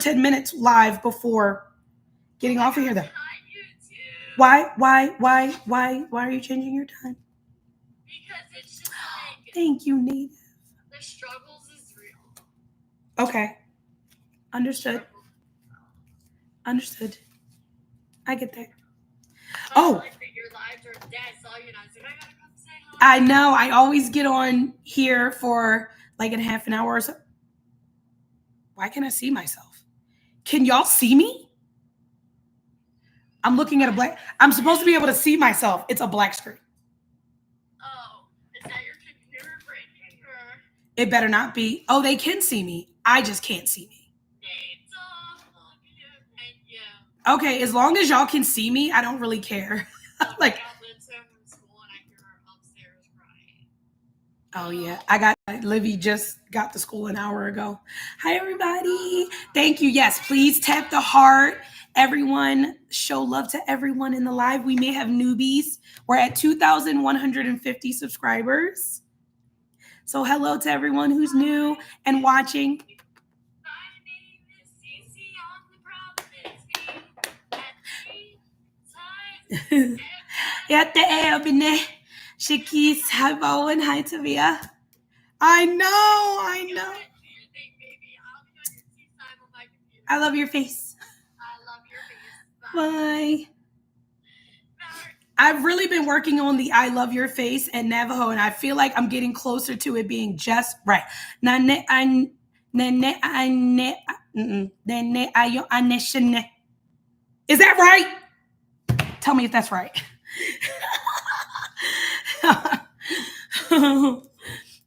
10 minutes live before getting off of here, though. Why are you changing your time? Because it's just like, thank you, Native. The struggles is real. Okay. Understood. Understood. I get that. Oh. I know. I always get on here for like a half an hour or so. Why can't I see myself? Can y'all see me? I'm looking at a black. I'm supposed to be able to see myself. It's a black screen. Oh, is that your computer breaking? Or? It better not be. Oh, they can see me. I just can't see me. Okay, as long as y'all can see me, I don't really care. Like, oh yeah, I got Livy just got to school an hour ago. Hi everybody. Thank you. Yes, please tap the heart. Everyone, show love to everyone in the live. We may have newbies. We're at 2,150 subscribers. So hello to everyone who's new and watching. At the Ebony. Shikis, hi Bowen, hi Tavia. I know. I love your face. Bye. I've really been working on the I love your face and Navajo, and I feel like I'm getting closer to it being just right. Is that right? Tell me if that's right.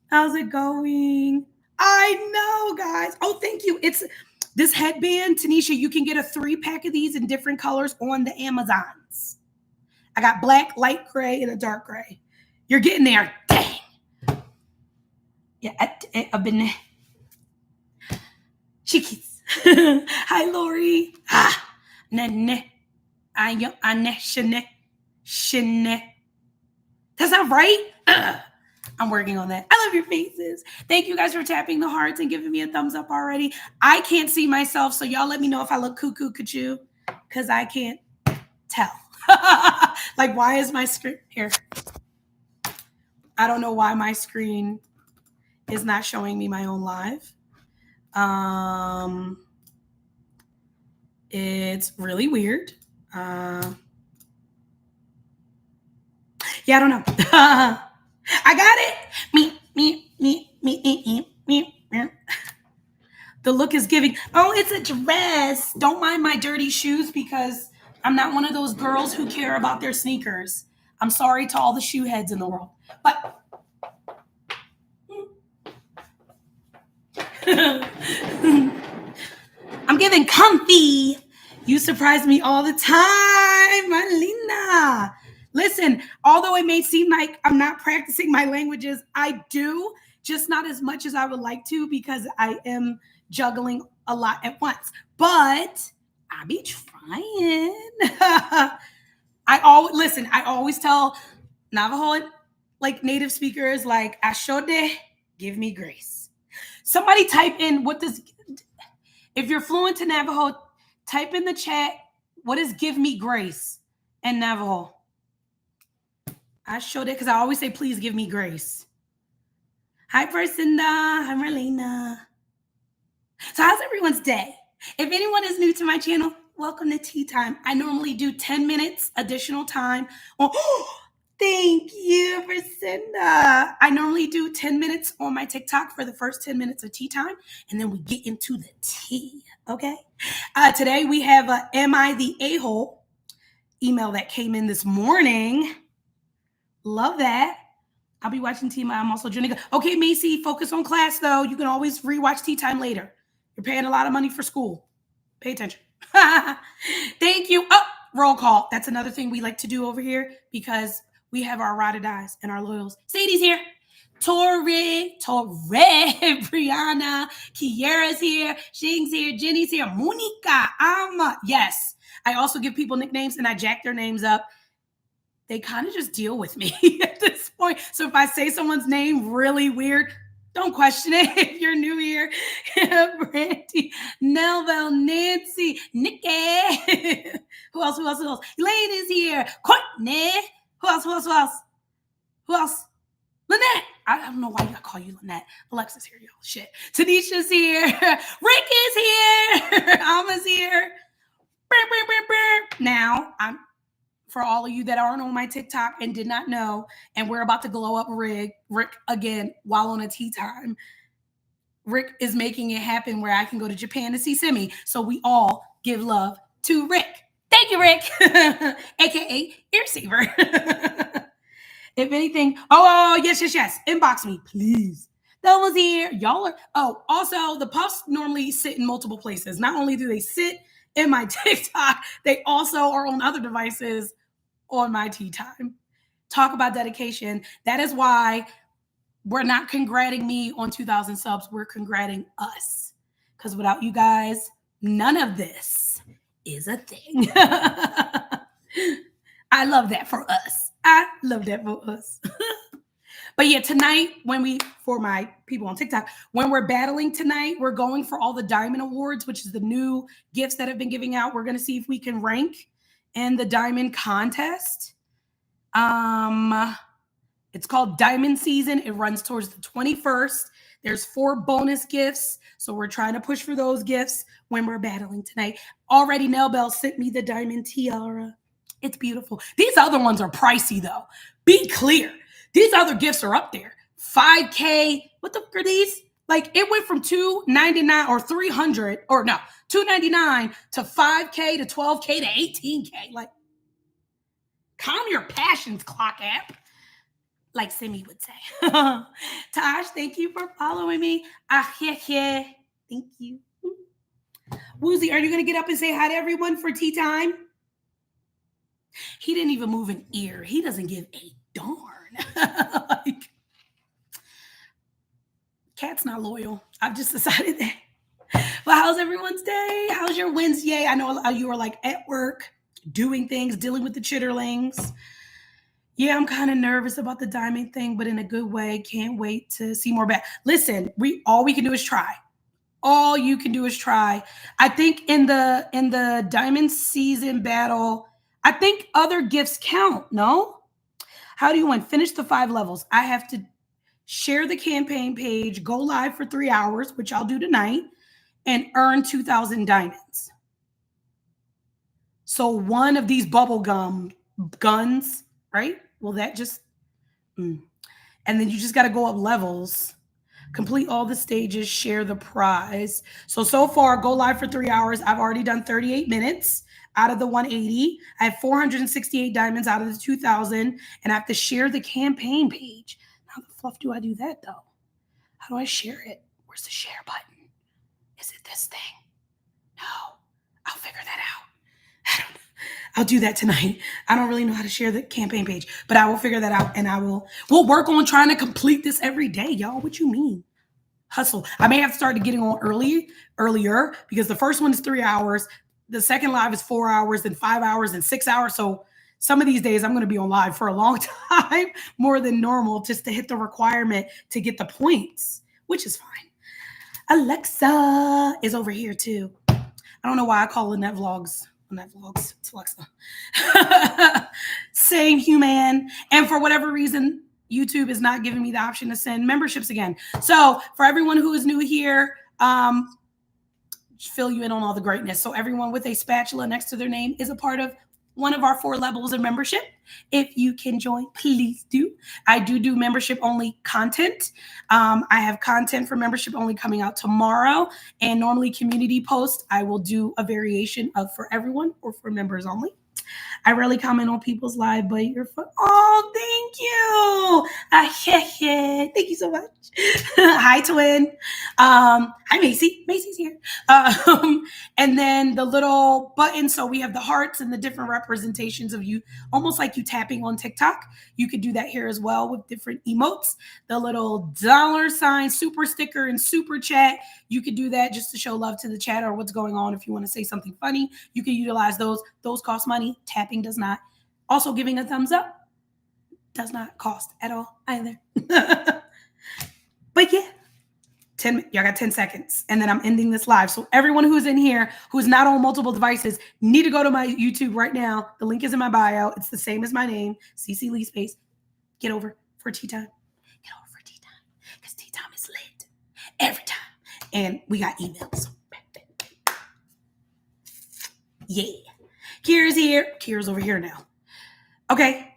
How's it going? I know, guys. Oh, thank you. It's this headband, Tanisha. You can get a 3-pack of these in different colors on the Amazons. I got black, light gray, and a dark gray. You're getting there. Dang. Yeah, I've been there. Chickies. Hi, Lori. Nene. Shine. That's not right. I'm working on that. I love your faces. Thank you guys for tapping the hearts and giving me a thumbs up already. I can't see myself, so y'all let me know if I look cuckoo cuckoo, because I can't tell. Like, why is my screen here? I don't know why my screen is not showing me my own live. It's really weird. Yeah, I don't know. I got it. Me. The look is giving. Oh, it's a dress. Don't mind my dirty shoes because I'm not one of those girls who care about their sneakers. I'm sorry to all the shoe heads in the world. But I'm giving comfy. You surprise me all the time, Marlena. Listen, although it may seem like I'm not practicing my languages, I do, just not as much as I would like to because I am juggling a lot at once. But I be trying. I always tell Navajo, like native speakers, like, Ashode, give me grace. Somebody type in if you're fluent to Navajo, type in the chat, what is give me grace in Navajo? I showed it because I always say, please give me grace. Hi, Percinda. Hi, Marlena. So how's everyone's day? If anyone is new to my channel, welcome to Tea Time. I normally do 10 minutes additional time. Oh, thank you, Percinda. I normally do 10 minutes on my TikTok for the first 10 minutes of tea time, and then we get into the tea, okay? Today we have a Am I the A-hole email that came in this morning. Love that. I'll be watching Tea Time. I'm also joining. Okay, Macy, focus on class, though. You can always rewatch Tea Time later. You're paying a lot of money for school. Pay attention. Thank you. Oh, roll call. That's another thing we like to do over here because we have our ride or dies and our loyals. Sadie's here. Torre, Brianna, Kiera's here, Shing's here, Jenny's here, Monica, Amma. Yes. I also give people nicknames and I jack their names up. They kind of just deal with me at this point. So if I say someone's name really weird, Don't question it if you're new here. Brandy, Nelville, Nancy, Nikki. Who else? Who else? Who else? Elaine is here. Courtney. Who else? Who else? Who else? Who else? Lynette. I don't know why I call you Lynette. Alexa's here, y'all. Shit. Tanisha's here. Rick is here. Alma's here. Now, for all of you that aren't on my TikTok and did not know, and we're about to glow up Rick again while on a tea time. Rick is making it happen where I can go to Japan to see Simi. So we all give love to Rick. Thank you, Rick. AKA Ear Saver. If anything, yes. Inbox me, please. That was here. Y'all are, also the puffs normally sit in multiple places. Not only do they sit in my TikTok, they also are on other devices on my tea time. Talk about dedication. That is why we're not congrating me on 2,000 subs. We're congrating us. Because without you guys, none of this is a thing. I love that for us. I love that for us. But yeah, tonight, for my people on TikTok, when we're battling tonight, we're going for all the Diamond Awards, which is the new gifts that have been giving out. We're going to see if we can rank in the Diamond contest. It's called Diamond Season. It runs towards the 21st. There's 4 bonus gifts. So we're trying to push for those gifts when we're battling tonight. Already Nell Bell sent me the Diamond Tiara. It's beautiful. These other ones are pricey though. Be clear. These other gifts are up there. $5K. What the fuck are these? Like it went from $299 or $300 or no, $299 to $5K to $12K to $18K. Like, calm your passions, clock app. Like Simi would say. Tosh, thank you for following me. Thank you. Woozy, are you going to get up and say hi to everyone for tea time? He didn't even move an ear. He doesn't give a darn. Like, cat's not loyal. I've just decided that. But how's everyone's day? How's your Wednesday? I know you are like at work, doing things, dealing with the chitterlings. Yeah, I'm kind of nervous about the diamond thing, but in a good way. Can't wait to see more back. Listen, all we can do is try. All you can do is try. I think in the diamond season battle, I think other gifts count, no? How do you win? Finish the 5 levels. I have to share the campaign page, go live for 3 hours, which I'll do tonight, and earn 2,000 diamonds. So one of these bubblegum guns, right? Well, that just, and then you just got to go up levels, complete all the stages, share the prize. So far, go live for 3 hours. I've already done 38 minutes out of the 180. I have 468 diamonds out of the 2,000, and I have to share the campaign page. How the fluff do I do that, though? How do I share it? Where's the share button? Is it this thing? No. I'll figure that out. I don't know. I'll do that tonight. I don't really know how to share the campaign page, but I will figure that out, and we'll work on trying to complete this every day, y'all. What you mean? Hustle. I may have to start getting on earlier because the first one is 3 hours. The second live is 4 hours, then 5 hours, and 6 hours. So some of these days I'm going to be on live for a long time, more than normal, just to hit the requirement to get the points, which is fine. Alexa is over here too. I don't know why I call Lynette Vlogs. It's Alexa. Same human. And for whatever reason, YouTube is not giving me the option to send memberships again. So for everyone who is new here, fill you in on all the greatness. So everyone with a spatula next to their name is a part of one of our 4 levels of membership. If you can join, please do. I do membership only content. I have content for membership only coming out tomorrow, and normally community posts, I will do a variation of for everyone or for members only. I rarely comment on people's live, but you're fun. Oh, thank you. Thank you so much. Hi, twin. Hi, Macy. Macy's here. And then the little button. So we have the hearts and the different representations of you, almost like you tapping on TikTok. You could do that here as well with different emotes. The little $sign, super sticker, and super chat. You could do that just to show love to the chat or what's going on. If you want to say something funny, you can utilize those. Those cost money. Tapping does not. Also, giving a thumbs up does not cost at all either. But yeah, Y'all got 10 seconds. And then I'm ending this live. So everyone who's in here who's not on multiple devices need to go to my YouTube right now. The link is in my bio. It's the same as my name, CC Lee Space. Get over for tea time. Get over for tea time. Because tea time is lit every time. And we got emails. Yeah. Kira's here. Kira's over here now. Okay.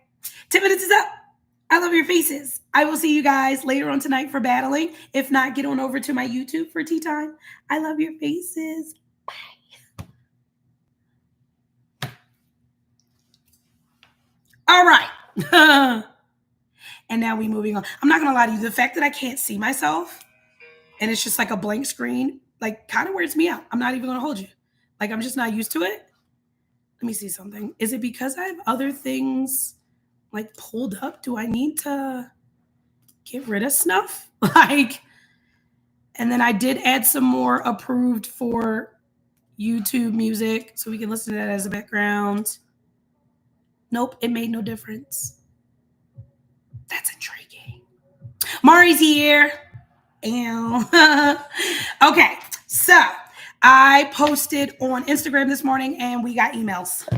10 minutes is up. I love your faces. I will see you guys later on tonight for battling. If not, get on over to my YouTube for tea time. I love your faces. Bye. All right. And now we moving on. I'm not going to lie to you. The fact that I can't see myself and it's just like a blank screen, like kind of weirds me out. I'm not even going to hold you. Like I'm just not used to it. Let me see something. Is it because I have other things like pulled up? Do I need to get rid of stuff? Like, and then I did add some more approved for YouTube music so we can listen to that as a background. Nope, it made no difference. That's intriguing. Mari's here. Ew. Okay, so I posted on Instagram this morning and we got emails.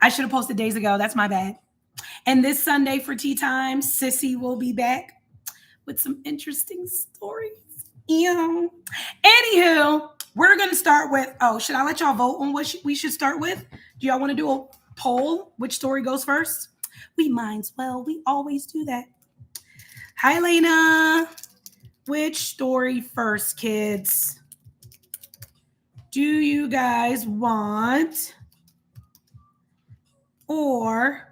I should have posted days ago. That's my bad. And this Sunday for tea time, Sissy will be back with some interesting stories. Ew. Anywho, we're going to start with, should I let y'all vote on what we should start with? Do y'all want to do a poll? Which story goes first? We might as well. We always do that. Hi, Lena. Which story first, kids? Do you guys want? Or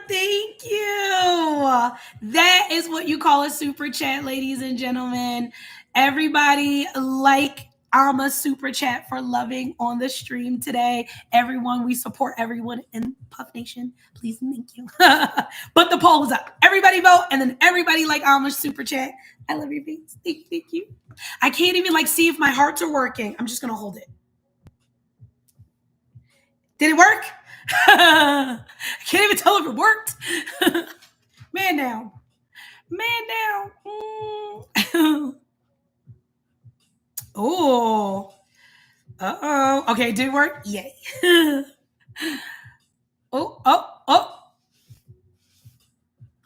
thank you. That is what you call a super chat, ladies and gentlemen. Everybody like Alma's super chat for loving on the stream today. Everyone, we support everyone in Puff Nation. Please, thank you. But the poll is up. Everybody vote, and then everybody like Alma's super chat. I love your face. Thank you. I can't even see if my hearts are working. I'm just gonna hold it. Did it work? I can't even tell if it worked. Man down. Oh. Uh-oh. Okay, did it work? Yay. Oh.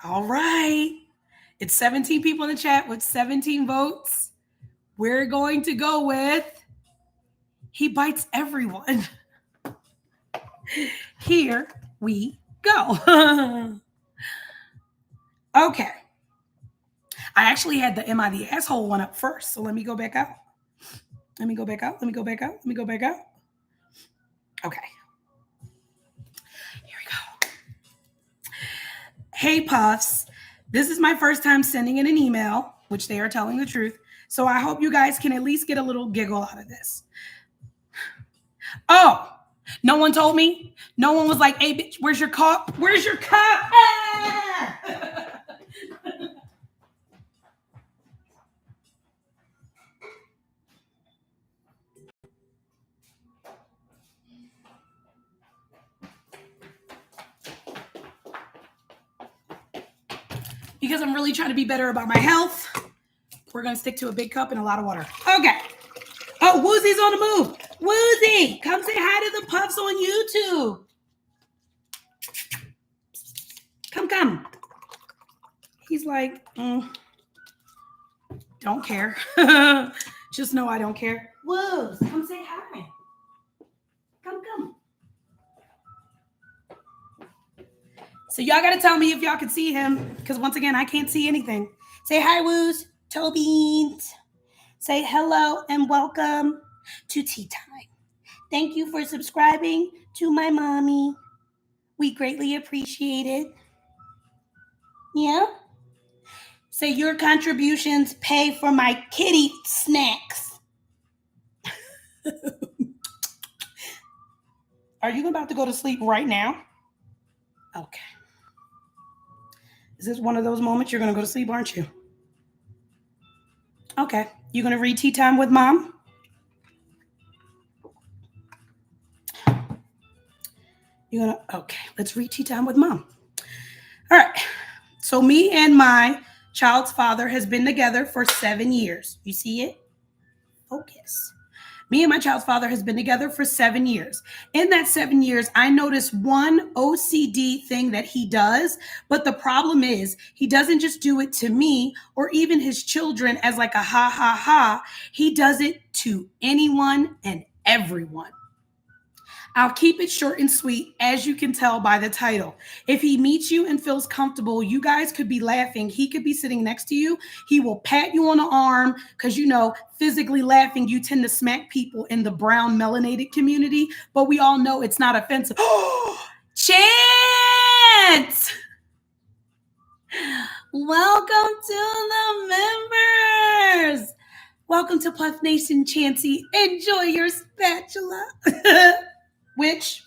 All right. It's 17 people in the chat with 17 votes. We're going to go with he bites everyone. Here we go. Okay. I actually had the Am I the Asshole one up first, so let me go back out. Okay. Here we go. Hey, Puffs. This is my first time sending in an email, which they are telling the truth. So I hope you guys can at least get a little giggle out of this. Oh, no one told me? No one was like, hey, bitch, where's your cup? Where's your cup? Ah! Because I'm really trying to be better about my health, we're going to stick to a big cup and a lot of water. Okay. Oh, Woozy's on the move. Woozy, come say hi to the Puffs on YouTube. Come. He's like, don't care. Just know I don't care. Wooz, come say hi. Come. So y'all got to tell me if y'all can see him, because once again, I can't see anything. Say hi, Wooz. Tobeans. Say hello and welcome to Tea Time. Thank you for subscribing to my mommy. We greatly appreciate it. Yeah? Say your contributions pay for my kitty snacks. Are you about to go to sleep right now? Okay. Is this one of those moments you're going to go to sleep, aren't you? Okay. You going to read Tea Time with Mom? Okay, let's read tea time with mom. All right. So me and my child's father has been together for 7 years. You see it? Focus. Me and my child's father has been together for 7 years. In that 7 years, I noticed one OCD thing that he does, but the problem is he doesn't just do it to me or even his children as like a ha ha ha. He does it to anyone and everyone. I'll keep it short and sweet, as you can tell by the title. If he meets you and feels comfortable, you guys could be laughing. He could be sitting next to you. He will pat you on the arm because, physically laughing, you tend to smack people in the brown melanated community, but we all know it's not offensive. Chance! Welcome to the members. Welcome to Puff Nation, Chancey. Enjoy your spatula. Which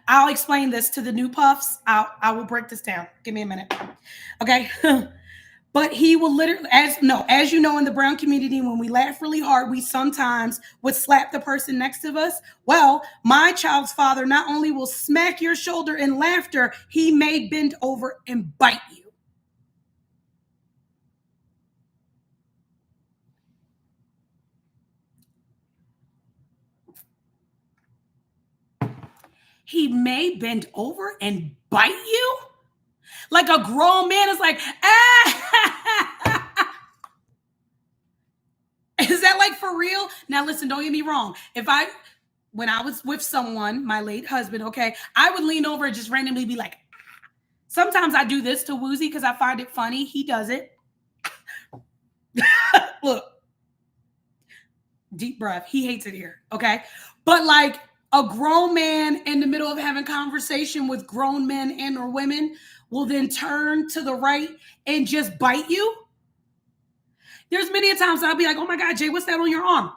I'll explain this to the new puffs. I will break this down. Give me a minute. Okay. But he will literally, as you know, in the brown community, when we laugh really hard, we sometimes would slap the person next to us. Well, my child's father not only will smack your shoulder in laughter, he may bend over and bite you. He may bend over and bite you? Like a grown man is like, ah! Is that like for real? Now listen, don't get me wrong. When I was with someone, my late husband, okay, I would lean over and just randomly be like, sometimes I do this to Woozy because I find it funny. He does it. Look, deep breath. He hates it here, okay? But like a grown man in the middle of having conversation with grown men and or women will then turn to the right and just bite you. There's many times I'll be like, oh my God, Jay, what's that on your arm?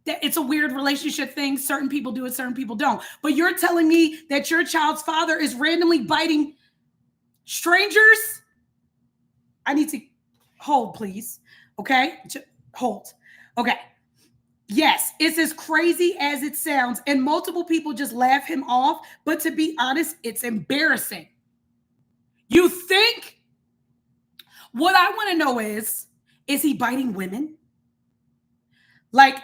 It's a weird relationship thing. Certain people do it, certain people don't. But you're telling me that your child's father is randomly biting strangers? I need to hold, please. Okay? Hold. Okay. Yes, it's as crazy as it sounds. And multiple people just laugh him off. But to be honest, it's embarrassing. You think? What I want to know is he biting women? Like,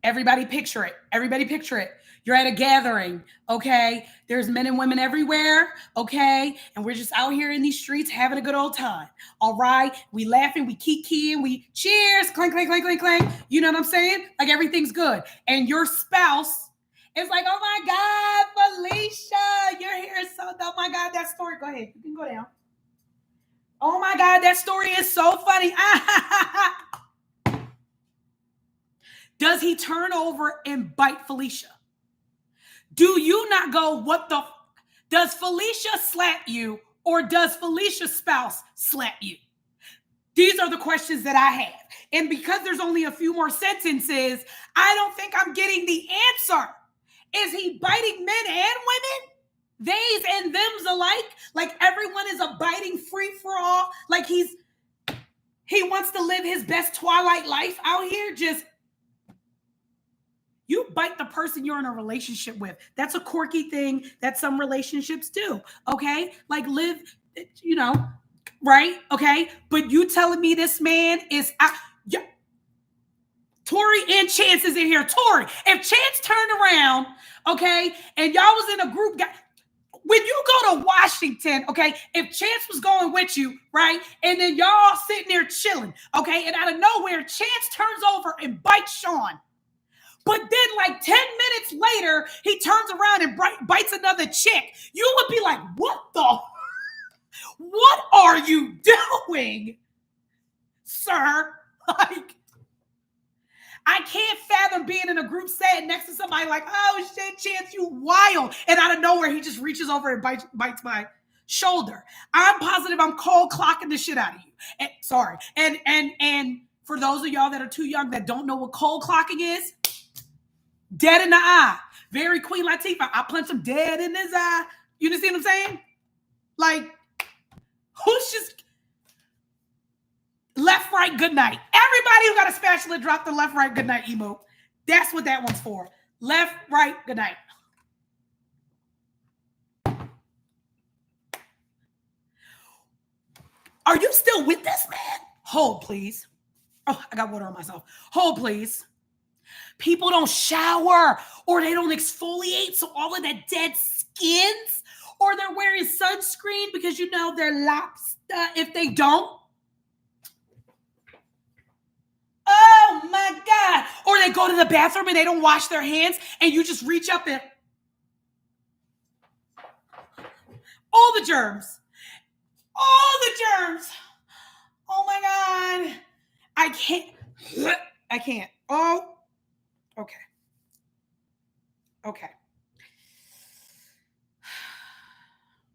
everybody picture it. Everybody picture it. You're at a gathering, okay? There's men and women everywhere, okay? And we're just out here in these streets having a good old time, all right? We laughing, we kikiing, we cheers, clank, clank, clank, clank, clank. You know what I'm saying? Like everything's good. And your spouse is like, oh my God, Felicia, your hair is so, oh my God, that story, go ahead. You can go down. Oh my God, that story is so funny. Does he turn over and bite Felicia? Do you not go, does Felicia slap you or does Felicia's spouse slap you? These are the questions that I have. And because there's only a few more sentences, I don't think I'm getting the answer. Is he biting men and women? Theys and thems alike? Like everyone is a biting free for all? Like he wants to live his best Twilight life out here? You bite the person you're in a relationship with. That's a quirky thing that some relationships do, okay? Like live, right? Okay? But you telling me this man is... Tori and Chance is in here. Tori, if Chance turned around, okay, and y'all was in a group... When you go to Washington, okay, if Chance was going with you, right, and then y'all sitting there chilling, okay, and out of nowhere, Chance turns over and bites Sean. But then like 10 minutes later, he turns around and bites another chick. You would be like, what are you doing, sir? Like, I can't fathom being in a group setting next to somebody like, oh shit, Chance, you wild. And out of nowhere, he just reaches over and bites my shoulder. I'm positive I'm cold clocking the shit out of you. And, sorry. And for those of y'all that are too young that don't know what cold clocking is, dead in the eye. Very Queen Latifah. I punch him dead in his eye. You understand what I'm saying? Like, who's just left, right, good night. Everybody who got a spatula drop the left, right, good night emote. That's what that one's for. Left, right, good night. Are you still with this man? Hold, please. Oh, I got water on myself. Hold, please. People don't shower or they don't exfoliate, so all of that dead skins, or they're wearing sunscreen because you know they're lobster if they don't. Oh my God. Or they go to the bathroom and they don't wash their hands and you just reach up and all the germs. All the germs. Oh my God. I can't. Oh, okay. Okay.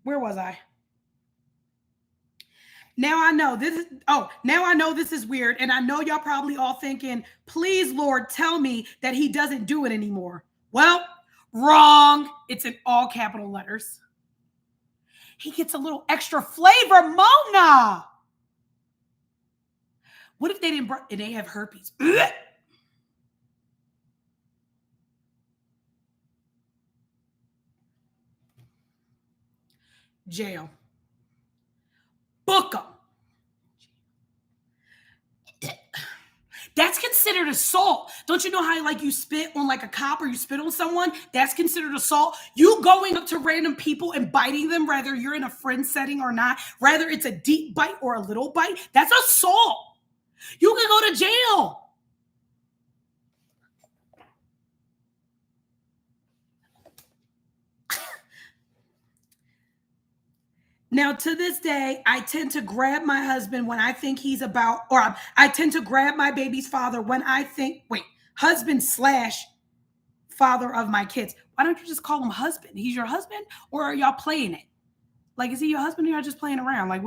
Where was I? Now I know this is weird. And I know y'all probably all thinking, please, Lord, tell me that he doesn't do it anymore. Well, wrong. It's in all capital letters. He gets a little extra flavor, Mona. What if they didn't and they have herpes? Jail. Book them. That's considered assault. Don't you know how like you spit on like a cop or you spit on someone? That's considered assault. You going up to random people and biting them, whether you're in a friend setting or not, whether it's a deep bite or a little bite, that's assault. You can go to jail. Now, to this day, I tend to grab my husband when I think he's about, or I tend to grab my baby's father when I think, husband / father of my kids. Why don't you just call him husband? He's your husband, or are y'all playing it? Like, is he your husband or y'all just playing around? Like,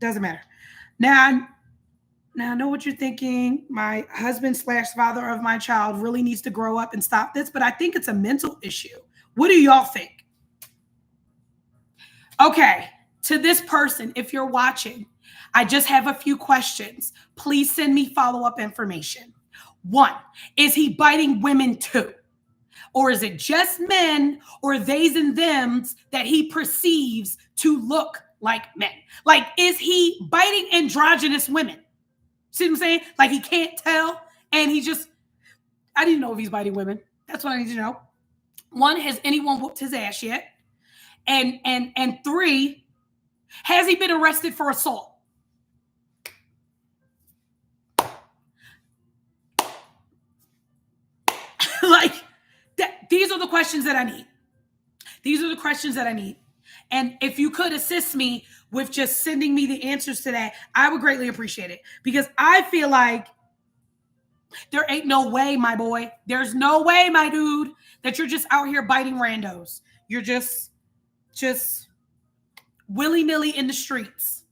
doesn't matter. Now I know what you're thinking. My husband / father of my child really needs to grow up and stop this, but I think it's a mental issue. What do y'all think? Okay, to this person, if you're watching, I just have a few questions. Please send me follow-up information. 1, is he biting women too? Or is it just men or theys and thems that he perceives to look like men? Like, is he biting androgynous women? See what I'm saying? Like, he can't tell and I didn't know if he's biting women. That's what I need to know. 1, has anyone whooped his ass yet? And 3, has he been arrested for assault? Like, these are the questions that I need. These are the questions that I need. And if you could assist me with just sending me the answers to that, I would greatly appreciate it. Because I feel like there ain't no way, my boy. There's no way, my dude, that you're just out here biting randos. You're just willy-nilly in the streets.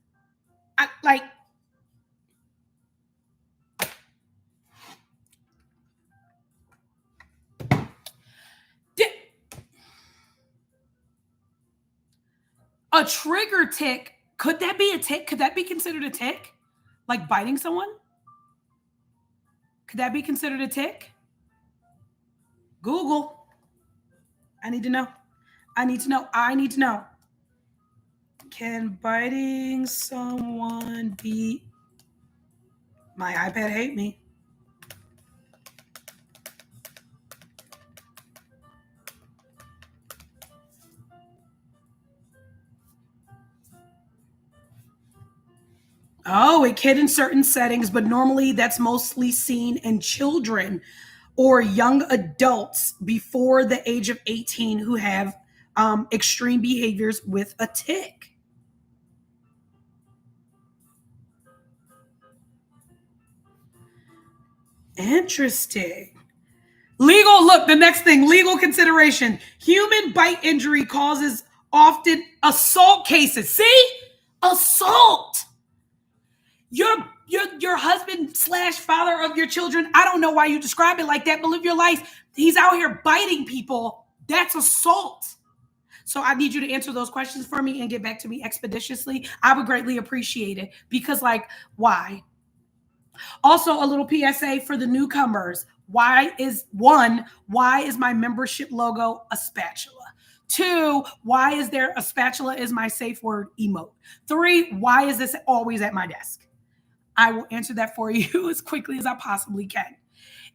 A trigger tick, could that be a tick? Could that be considered a tick? Like biting someone? Could that be considered a tick? Google. I need to know. I need to know. Can biting someone be... My iPad hate me. Oh, it can in certain settings, but normally that's mostly seen in children or young adults before the age of 18 who have extreme behaviors with a tick. Interesting. The next thing, legal consideration. Human bite injury causes often assault cases. See? Assault. Your husband / father of your children, I don't know why you describe it like that, but live your life. He's out here biting people. That's assault. So I need you to answer those questions for me and get back to me expeditiously. I would greatly appreciate it because, why? Also, a little PSA for the newcomers. Why is my membership logo a spatula? 2, why is there a spatula is my safe word emote? 3, why is this always at my desk? I will answer that for you as quickly as I possibly can.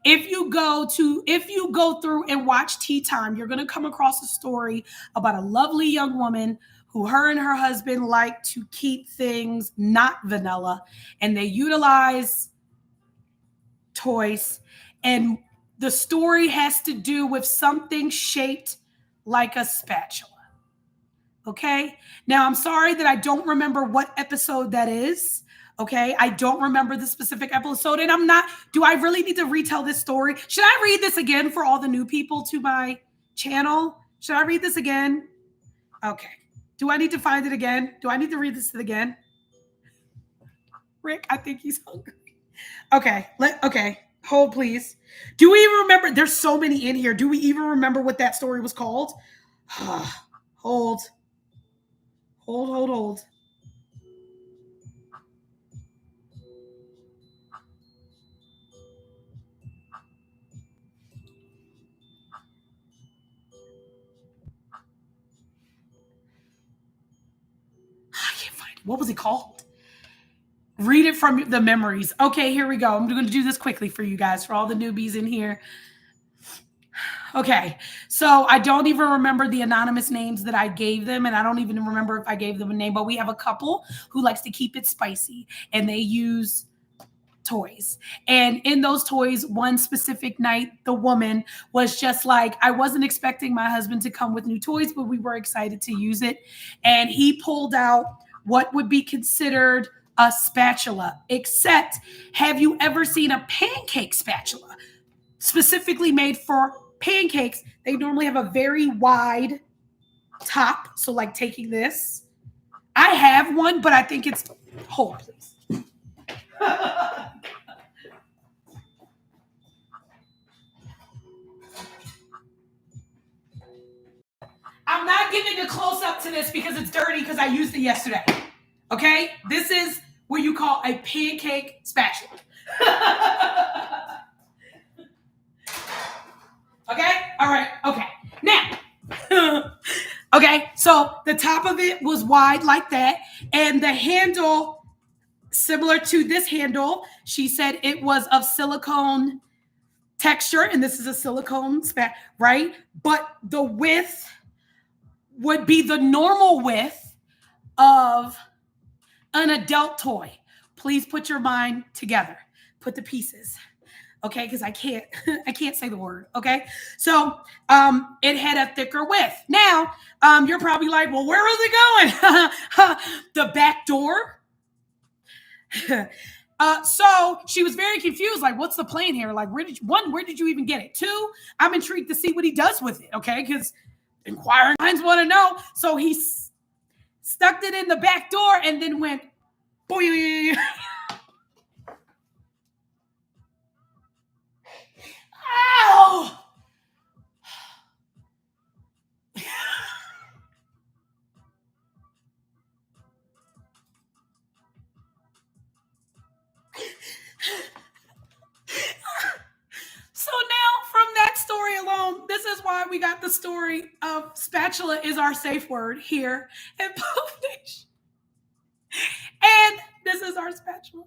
If you go through and watch Tea Time, you're going to come across a story about a lovely young woman who her and her husband like to keep things not vanilla, and they utilize toys, and the story has to do with something shaped like a spatula. Okay? Now, I'm sorry that I don't remember what episode that is. Okay? I don't remember the specific episode, and do I really need to retell this story? Should I read this again for all the new people to my channel? Should I read this again? Okay. Do I need to find it again? Do I need to read this again? Rick, I think he's hungry. Okay. Okay. Hold, please. Do we even remember? There's so many in here. Do we even remember what that story was called? Hold. Hold. I can't find it. What was it called? Read it from the memories. Okay, here we go. I'm going to do this quickly for you guys, for all the newbies in here. Okay, so I don't even remember the anonymous names that I gave them, and I don't even remember if I gave them a name, but we have a couple who likes to keep it spicy, and they use toys. And in those toys, one specific night, the woman was just like, I wasn't expecting my husband to come with new toys, but we were excited to use it. And he pulled out what would be considered a spatula, except have you ever seen a pancake spatula specifically made for pancakes? They normally have a very wide top. So like taking this, I have one, but I think it's, hold please. I'm not giving a close up to this because it's dirty because I used it yesterday. Okay? This is what you call a pancake spatula. Okay? All right. Okay. Now, okay, so the top of it was wide like that, and the handle, similar to this handle, she said it was of silicone texture, and this is a silicone spat, right? But the width would be the normal width of an adult toy. Please put your mind together. Put the pieces. Okay, because I can't say the word. Okay, so it had a thicker width. Now you're probably like, well, where was it going? The back door. So she was very confused. Like, what's the plan here? Like, where did you even get it? 2, I'm intrigued to see what he does with it. Okay, because inquiring minds want to know. So he stuck it in the back door and then went, boing. Ow! So now from that story alone, this is why we got the story of spatula is our safe word here at Puff Nation. And this is our spatula.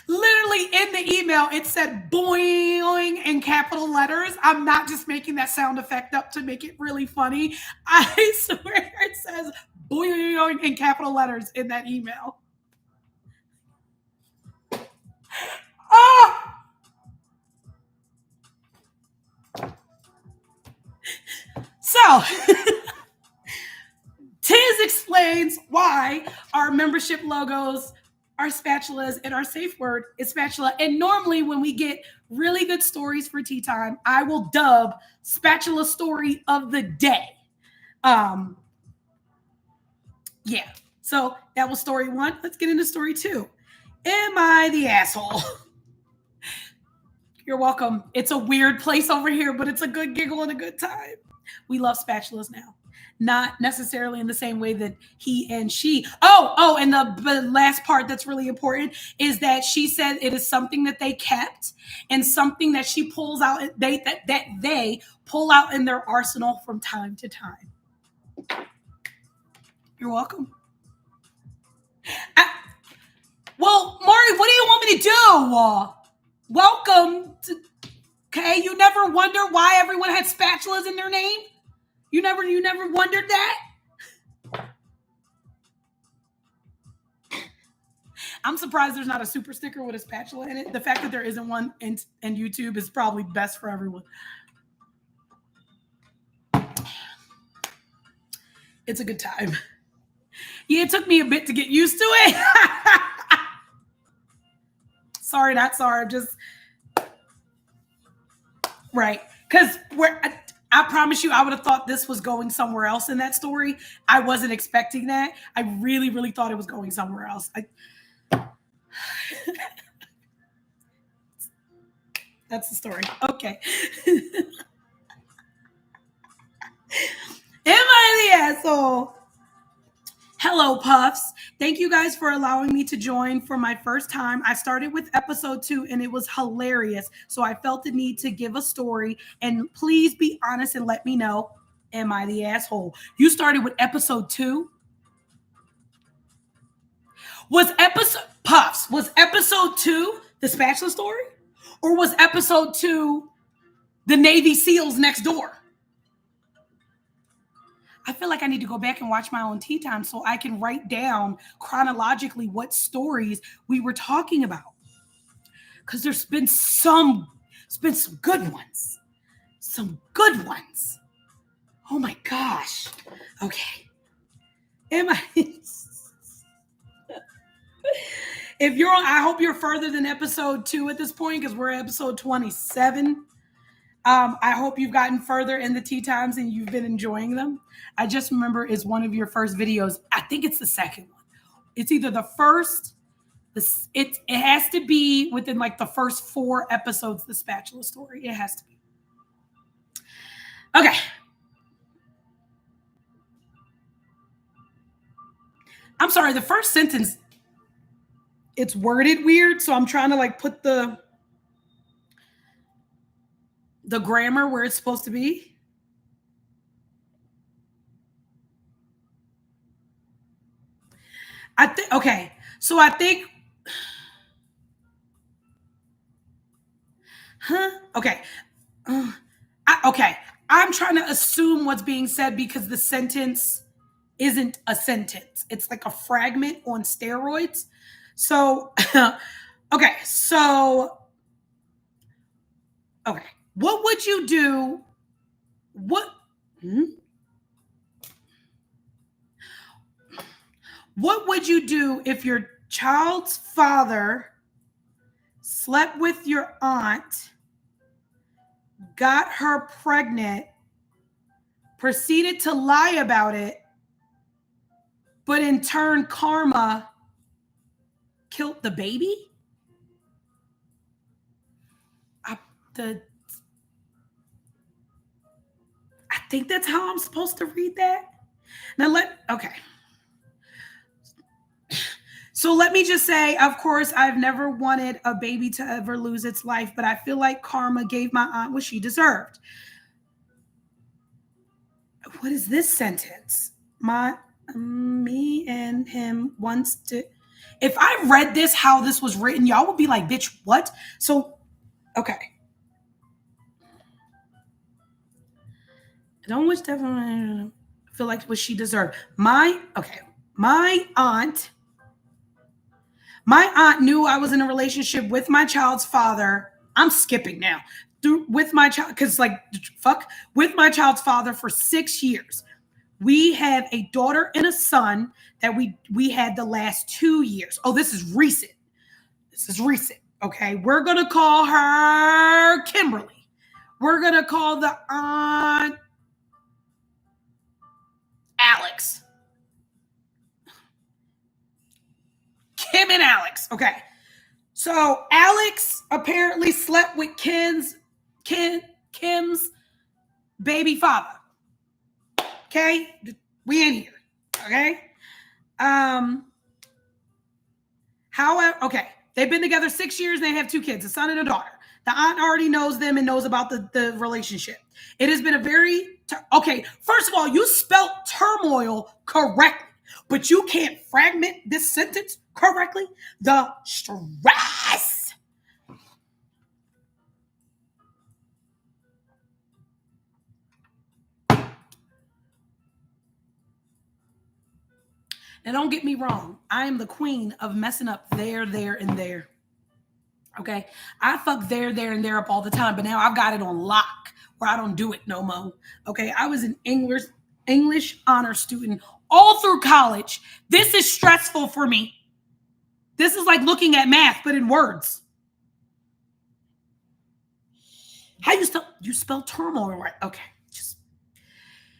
Literally in the email, it said boing in capital letters. I'm not just making that sound effect up to make it really funny. I swear it says boing in capital letters in that email. Oh! So, Tiz explains why our membership logos, our spatulas, and our safe word is spatula. And normally when we get really good stories for tea time, I will dub spatula story of the day. Yeah. So that was story 1. Let's get into story 2. Am I the asshole? You're welcome. It's a weird place over here, but it's a good giggle and a good time. We love spatulas now. not necessarily in the same way that he and she. Oh, and the last part that's really important is that she said it is something that they kept and something that she pulls out. That they pull out in their arsenal from time to time. You're welcome. Well, Mari, what do you want me to do? Welcome to. Okay, you never wonder why everyone had spatulas in their name? You never wondered that? I'm surprised there's not a super sticker with a spatula in it. The fact that there isn't one in YouTube is probably best for everyone. It's a good time. Yeah, it took me a bit to get used to it. Sorry, not sorry. I'm just right. Because I promise you, I would have thought this was going somewhere else in that story. I wasn't expecting that. I really, really thought it was going somewhere else. That's the story. Okay. Am I the asshole? Hello, Puffs. Thank you guys for allowing me to join for my first time. I started with episode 2 and it was hilarious. So I felt the need to give a story. And please be honest and let me know, am I the asshole? You started with episode 2? Was episode 2 the spatula story? Or was episode 2 the Navy SEALs next door? I feel like I need to go back and watch my own tea time so I can write down chronologically what stories we were talking about. Because there's been some good ones. Some good ones. Oh my gosh. Okay. If you're on, I hope you're further than episode 2 at this point because we're at episode 27. I hope you've gotten further in the tea times and you've been enjoying them. I just remember it's one of your first videos. I think it's the second one. It's either the first. It has to be within like the first 4 episodes. The spatula story. It has to be. Okay. I'm sorry. The first sentence. It's worded weird, so I'm trying to like put the grammar where it's supposed to be. Okay. So I think, okay. Okay. I'm trying to assume what's being said because the sentence isn't a sentence. It's like a fragment on steroids. So, okay. So, okay. What would you do? What would you do if your child's father slept with your aunt, got her pregnant, proceeded to lie about it, but in turn, karma killed the baby? I think that's how I'm supposed to read that. Now okay. So let me just say, of course, I've never wanted a baby to ever lose its life, but I feel like karma gave my aunt what she deserved. What is this sentence? Me and him wants to. If I read this how this was written, y'all would be like, bitch, what? So, okay. I don't wish definitely feel like what she deserved. My aunt knew I was in a relationship with my child's father. I'm skipping now. With my child, because with my child's father for 6 years. We have a daughter and a son that we had the last 2 years. Oh, this is recent. Okay, we're gonna call her Kimberly. We're gonna call the aunt Alex. Kim and Alex. Okay. So Alex apparently slept with Kim's baby father. Okay? We in here. Okay? However, okay. They've been together 6 years and they have 2 kids, a son and a daughter. The aunt already knows them and knows about the relationship. It has been a very, okay, first of all, you spelled turmoil correctly, but you can't fragment this sentence correctly. The stress. Now, don't get me wrong. I am the queen of messing up there, and there. Okay? I fuck there, and there up all the time, but now I've got it on lock where I don't do it no more. Okay? I was an English honor student all through college. This is stressful for me. This is like looking at math, but in words. How you spell turmoil right? Okay.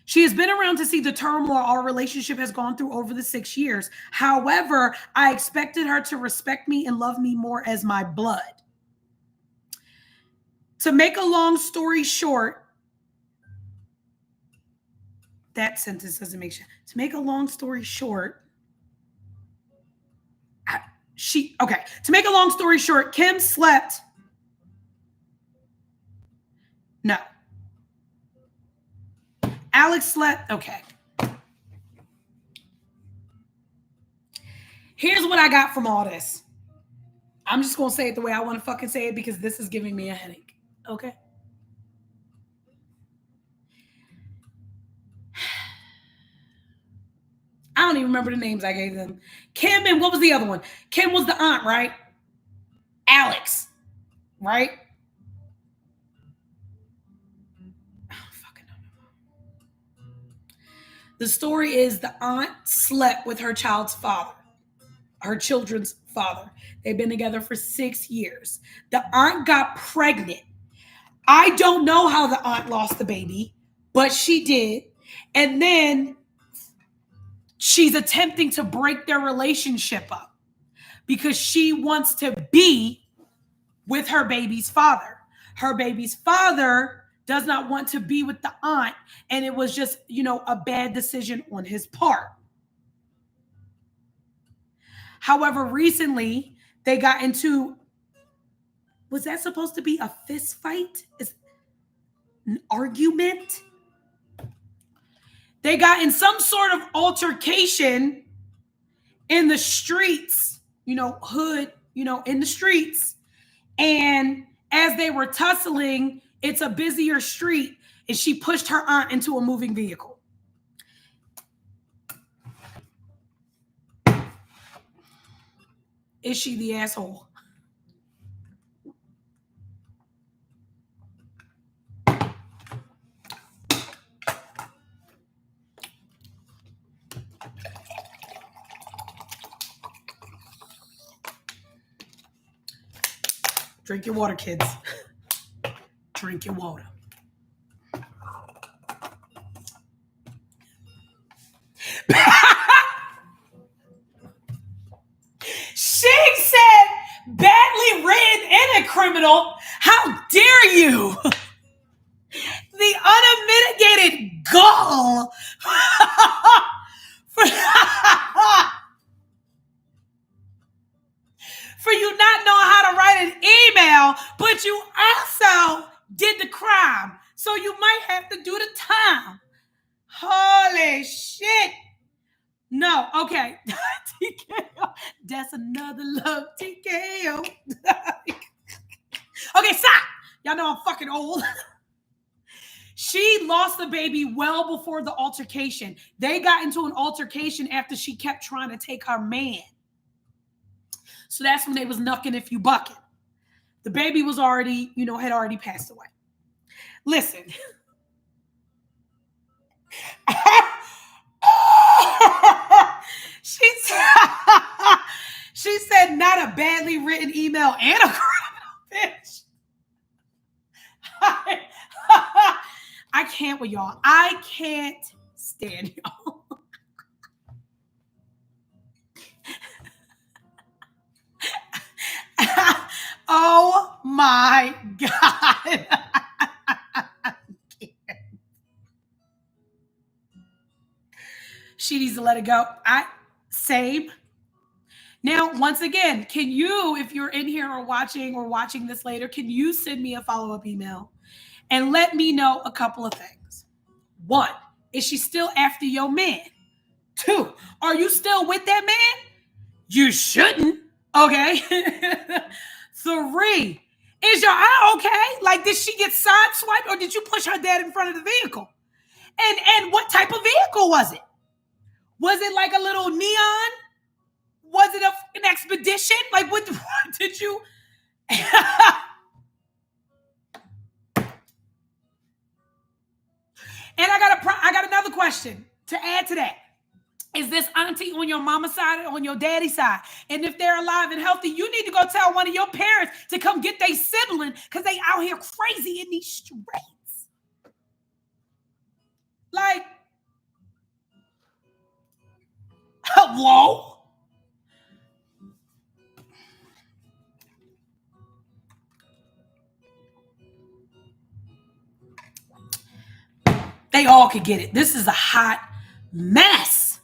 She has been around to see the turmoil our relationship has gone through over the 6 years. However, I expected her to respect me and love me more as my blood. To make a long story short, that sentence doesn't make sense. To make a long story short, to make a long story short, Kim slept. No. Alex slept. Okay. Here's what I got from all this. I'm just going to say it the way I want to fucking say it because this is giving me a headache. Okay? I don't even remember the names I gave them. Kim and what was the other one? Kim was the aunt, right? Alex, right? The story is the aunt slept with her child's father, her children's father. They've been together for 6 years. The aunt got pregnant. I don't know how the aunt lost the baby, but she did. And then she's attempting to break their relationship up because she wants to be with her baby's father. Her baby's father does not want to be with the aunt, and it was just, a bad decision on his part. However, recently they got into, was that supposed to be a fist fight? Is an argument? They got in some sort of altercation in the streets, hood, in the streets. And as they were tussling, it's a busier street, and she pushed her aunt into a moving vehicle. Is she the asshole? Drink your water, kids. Drink your water. She said, badly written and a criminal. How dare you? The unmitigated gall. For you not knowing how to write an email, but you also did the crime. So you might have to do the time. Holy shit. No, okay. TKO. That's another love TKO. Okay, stop. Y'all know I'm fucking old. She lost the baby well before the altercation. They got into an altercation after she kept trying to take her man. So that's when they was knucking if you bucking. The baby was already, had already passed away. Listen. She said not a badly written email and a criminal bitch. I can't with y'all. I can't stand y'all. Oh my God. She needs to let it go. Same. Now, once again, can you, if you're in here or watching this later, can you send me a follow-up email and let me know a couple of things? One, is she still after your man? Two, are you still with that man? You shouldn't. Okay. Three, is your eye okay? Like, did she get sideswiped or did you push her dad in front of the vehicle? And what type of vehicle was it? Was it like a little Neon? Was it an expedition? Like, what did you? And I got another question to add to that. Is this auntie on your mama's side or on your daddy's side? And if they're alive and healthy, you need to go tell one of your parents to come get their sibling because they out here crazy in these streets. Like, hello? They all could get it. This is a hot mess.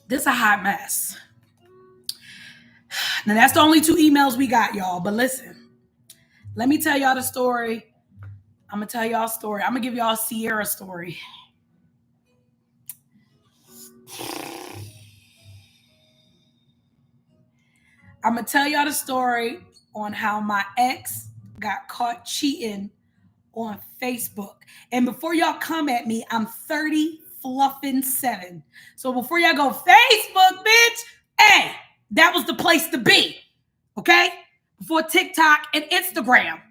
This is a hot mess. Now, that's the only 2 emails we got, y'all. But listen, let me tell y'all the story. I'm going to tell y'all a story. I'm going to give y'all a Sierra story. I'm going to tell y'all the story on how my ex got caught cheating on Facebook. And before y'all come at me, I'm 30-7. So before y'all go, Facebook, bitch, hey, that was the place to be. Okay? Before TikTok and Instagram.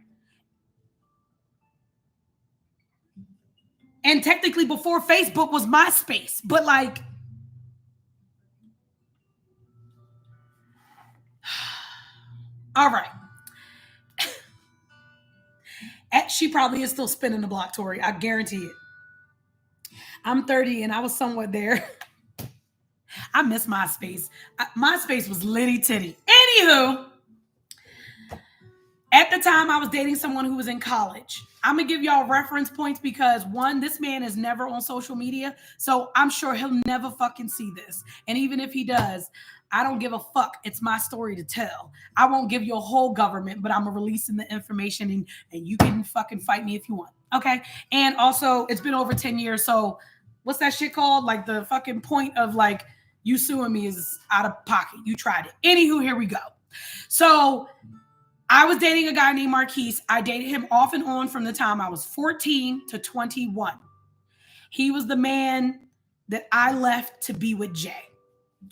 And technically before Facebook was MySpace. But like, all right. She probably is still spinning the block, Tori. I guarantee it. I'm 30 and I was somewhat there. I miss MySpace. MySpace was litty titty. Anywho, at the time I was dating someone who was in college. I'm going to give y'all reference points because one, this man is never on social media. So I'm sure he'll never fucking see this. And even if he does, I don't give a fuck. It's my story to tell. I won't give you a whole government, but I'm releasing the information and you can fucking fight me if you want. Okay. And also it's been over 10 years. So what's that shit called? Like the fucking point of like you suing me is out of pocket. You tried it. Anywho, here we go. So I was dating a guy named Marquise. I dated him off and on from the time I was 14 to 21. He was the man that I left to be with Jay.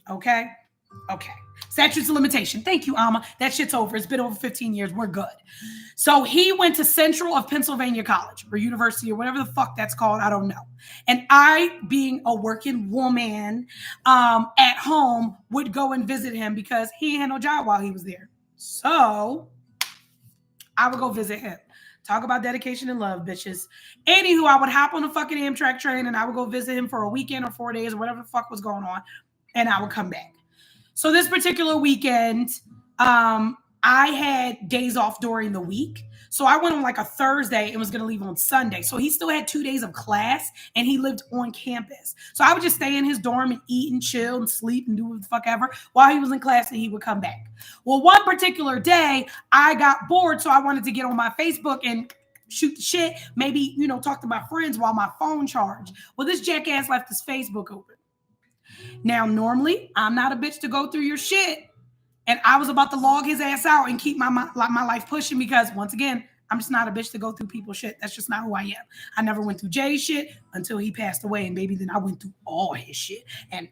Okay. Statutes of limitation. Thank you, Alma. That shit's over. It's been over 15 years. We're good. So he went to Central of Pennsylvania College or University or whatever the fuck that's called. I don't know. And I, being a working woman at home, would go and visit him because he had no job while he was there. So I would go visit him. Talk about dedication and love, bitches. Anywho, I would hop on the fucking Amtrak train and I would go visit him for a weekend or 4 days or whatever the fuck was going on. And I would come back. So this particular weekend, I had days off during the week. So I went on like a Thursday and was going to leave on Sunday. So he still had 2 days of class and he lived on campus. So I would just stay in his dorm and eat and chill and sleep and do what the fuck ever while he was in class and he would come back. Well, one particular day I got bored. So I wanted to get on my Facebook and shoot the shit. Maybe, talk to my friends while my phone charged. Well, this jackass left his Facebook open. Now, normally, I'm not a bitch to go through your shit. And I was about to log his ass out and keep my life pushing because, once again, I'm just not a bitch to go through people's shit. That's just not who I am. I never went through Jay's shit until he passed away. And baby, then I went through all his shit. And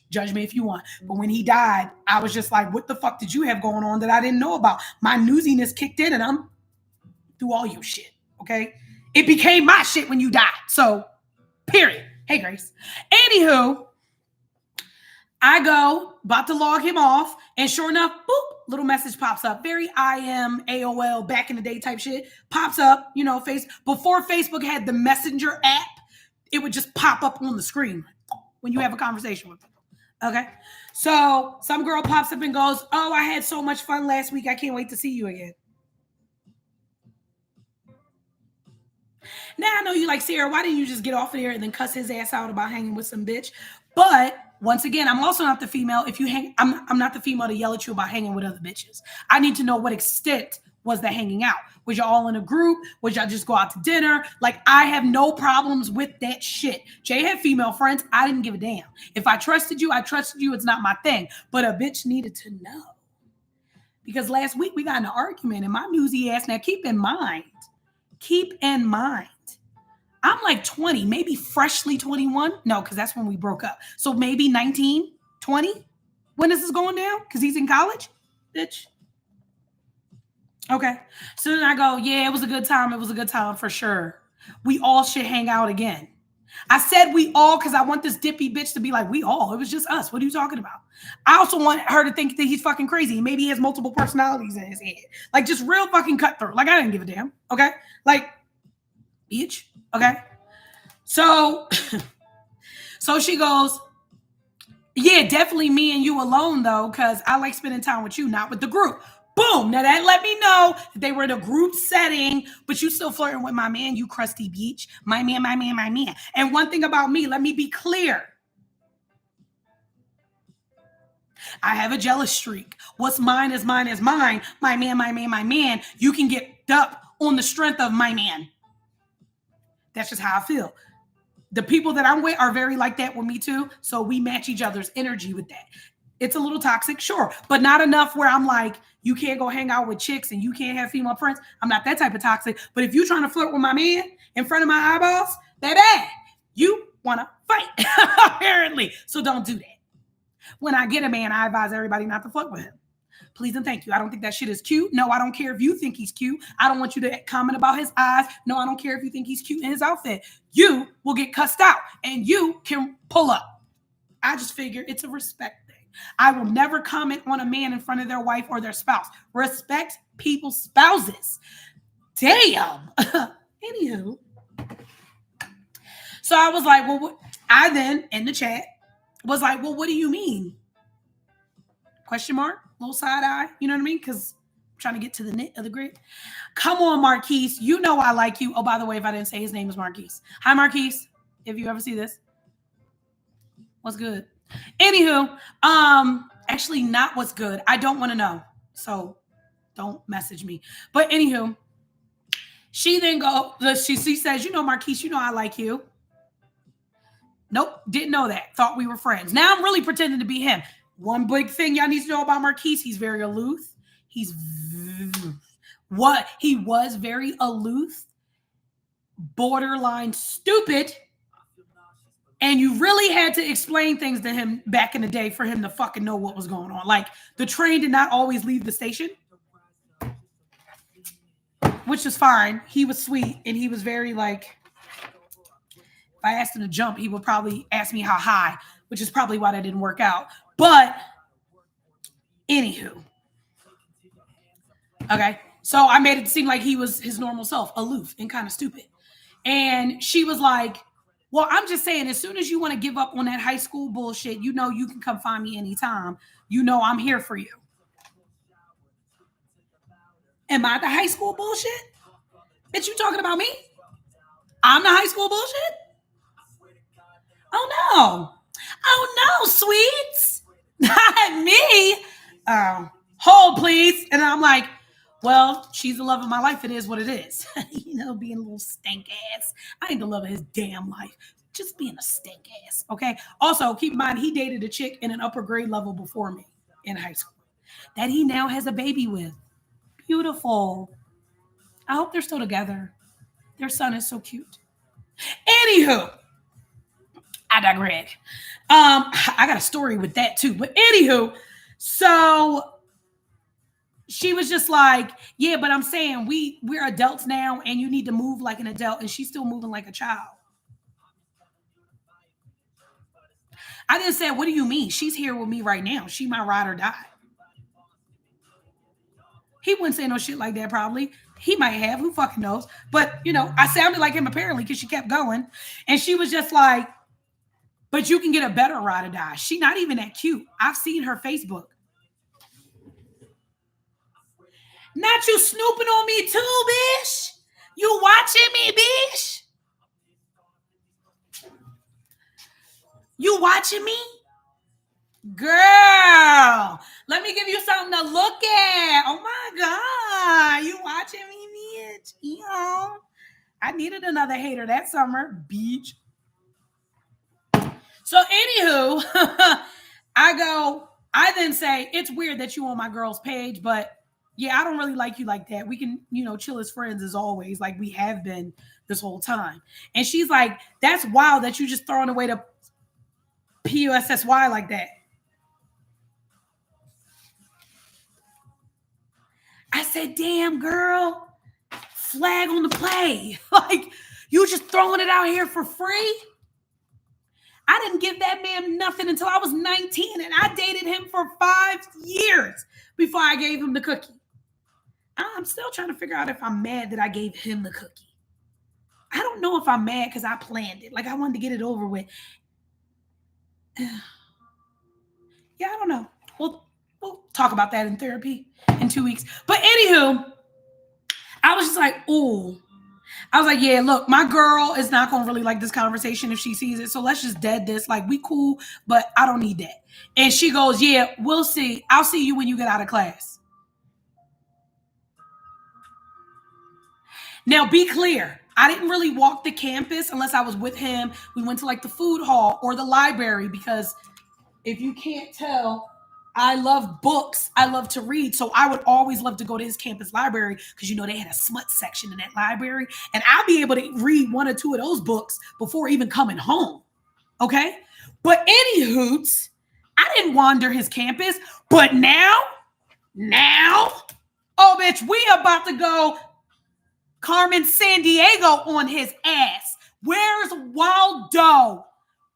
judge me if you want. But when he died, I was just like, what the fuck did you have going on that I didn't know about? My newsiness kicked in and I'm through all your shit. Okay? It became my shit when you died. So, period. Hey, Grace. Anywho, I go, about to log him off, and sure enough, boop, little message pops up. Very IM, AOL, back in the day type shit. Pops up, before Facebook had the Messenger app, it would just pop up on the screen when you have a conversation with people. Okay? So some girl pops up and goes, oh, I had so much fun last week. I can't wait to see you again. Now I know you like, Sarah, why didn't you just get off of there and then cuss his ass out about hanging with some bitch? But once again, I'm also not the female. If you hang, I'm not the female to yell at you about hanging with other bitches. I need to know what extent was the hanging out. Was y'all all in a group? Was y'all just go out to dinner? Like, I have no problems with that shit. Jay had female friends. I didn't give a damn. If I trusted you, I trusted you. It's not my thing. But a bitch needed to know. Because last week we got in an argument and my newsy ass, now keep in mind, I'm like 20, maybe freshly 21. No, because that's when we broke up. So maybe 19, 20 when this is going down because he's in college, bitch. Okay. So then I go, yeah, it was a good time. It was a good time for sure. We all should hang out again. I said we all because I want this dippy bitch to be like, we all. It was just us. What are you talking about? I also want her to think that he's fucking crazy. Maybe he has multiple personalities in his head. Like, just real fucking cutthroat. Like, I didn't give a damn. Okay? Like, bitch. Okay? So, so she goes, yeah, definitely me and you alone, though, because I like spending time with you, not with the group. Boom. Now that let me know that they were in a group setting, but you still flirting with my man, you crusty beach. My man, my man, my man. And one thing about me, let me be clear. I have a jealous streak. What's mine is mine is mine. My man, my man, my man. You can get up on the strength of my man. That's just how I feel. The people that I'm with are very like that with me too. So we match each other's energy with that. It's a little toxic, sure, but not enough where I'm like, you can't go hang out with chicks and you can't have female friends. I'm not that type of toxic. But if you're trying to flirt with my man in front of my eyeballs, baby, you want to fight, apparently. So don't do that. When I get a man, I advise everybody not to fuck with him. Please and thank you. I don't think that shit is cute. No, I don't care if you think he's cute. I don't want you to comment about his eyes. No, I don't care if you think he's cute in his outfit. You will get cussed out and you can pull up. I just figure it's a respect thing. I will never comment on a man in front of their wife or their spouse. Respect people's spouses. Damn. Anywho. So I was like, well, I then in the chat was like, well, what do you mean? Question mark, little side eye. You know what I mean? Because I'm trying to get to the nit of the grid. Come on, Marquise. You know I like you. Oh, by the way, if I didn't say his name is Marquise. Hi, Marquise. If you ever see this. What's good? Anywho, actually not what's good. I don't want to know. So don't message me. But anywho, she then she says, you know, Marquise, you know I like you. Nope, didn't know that. Thought we were friends. Now I'm really pretending to be him. One big thing y'all need to know about Marquise, he's very aloof. He was very aloof, borderline stupid. And you really had to explain things to him back in the day for him to fucking know what was going on. Like, the train did not always leave the station, which is fine. He was sweet, and he was very, like, if I asked him to jump, he would probably ask me how high, which is probably why that didn't work out. But, anywho. Okay, so I made it seem like he was his normal self, aloof and kind of stupid. And she was like, well, I'm just saying, as soon as you want to give up on that high school bullshit, you know you can come find me anytime. You know I'm here for you. Am I the high school bullshit? Bitch, you talking about me? I'm the high school bullshit? Oh, no. Oh, no, sweets. Not me. Hold, please. And I'm like, well, she's the love of my life. It is what it is. You know, being a little stank ass. I ain't the love of his damn life. Just being a stank ass. Okay. Also, keep in mind, he dated a chick in an upper grade level before me in high school that he now has a baby with. Beautiful. I hope they're still together. Their son is so cute. Anywho, I digress. I got a story with that too. But anywho, so she was just like, yeah, but I'm saying we're adults now and you need to move like an adult, and she's still moving like a child. I just said, what do you mean? She's here with me right now. She my ride or die. He wouldn't say no shit like that probably. He might have. Who fucking knows? But, you know, I sounded like him apparently because she kept going. And she was just like, but you can get a better ride or die. She not even that cute. I've seen her Facebook. Not you snooping on me too, bitch. You watching me, bitch. watching me? Girl, let me give you something to look at. Oh my God. You watching me, bitch? Yo. I needed another hater that summer, bitch. So, anywho, I then say, it's weird that you on my girl's page, but yeah, I don't really like you like that. We can, chill as friends as always, like we have been this whole time. And she's like, that's wild that you just throwing away the PUSSY like that. I said, damn, girl, flag on the play. Like, you just throwing it out here for free? I didn't give that man nothing until I was 19, and I dated him for 5 years before I gave him the cookie. I'm still trying to figure out if I'm mad that I gave him the cookie. I don't know if I'm mad because I planned it. Like, I wanted to get it over with. Yeah, I don't know. We'll talk about that in therapy in 2 weeks. But anywho, I was just like, ooh. I was like, yeah, look, my girl is not going to really like this conversation if she sees it. So let's just dead this. Like, we cool, but I don't need that. And she goes, yeah, we'll see. I'll see you when you get out of class. Now, be clear. I didn't really walk the campus unless I was with him. We went to like the food hall or the library because if you can't tell, I love books. I love to read. So I would always love to go to his campus library because, they had a smut section in that library. And I'll be able to read 1 or 2 of those books before even coming home. Okay? But any hoots, I didn't wander his campus. But now, oh, bitch, we about to go Carmen Sandiego on his ass. Where's Waldo?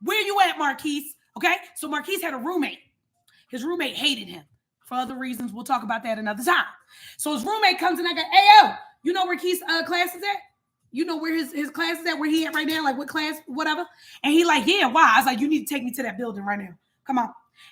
Where you at, Marquise? Okay? So Marquise had a roommate. His roommate hated him for other reasons. We'll talk about that another time. So his roommate comes in and I go, hey, yo, you know where Keith's class is at? You know where his class is at, where he at right now? Like what class, whatever? And he like, yeah, why? I was like, you need to take me to that building right now. Come on.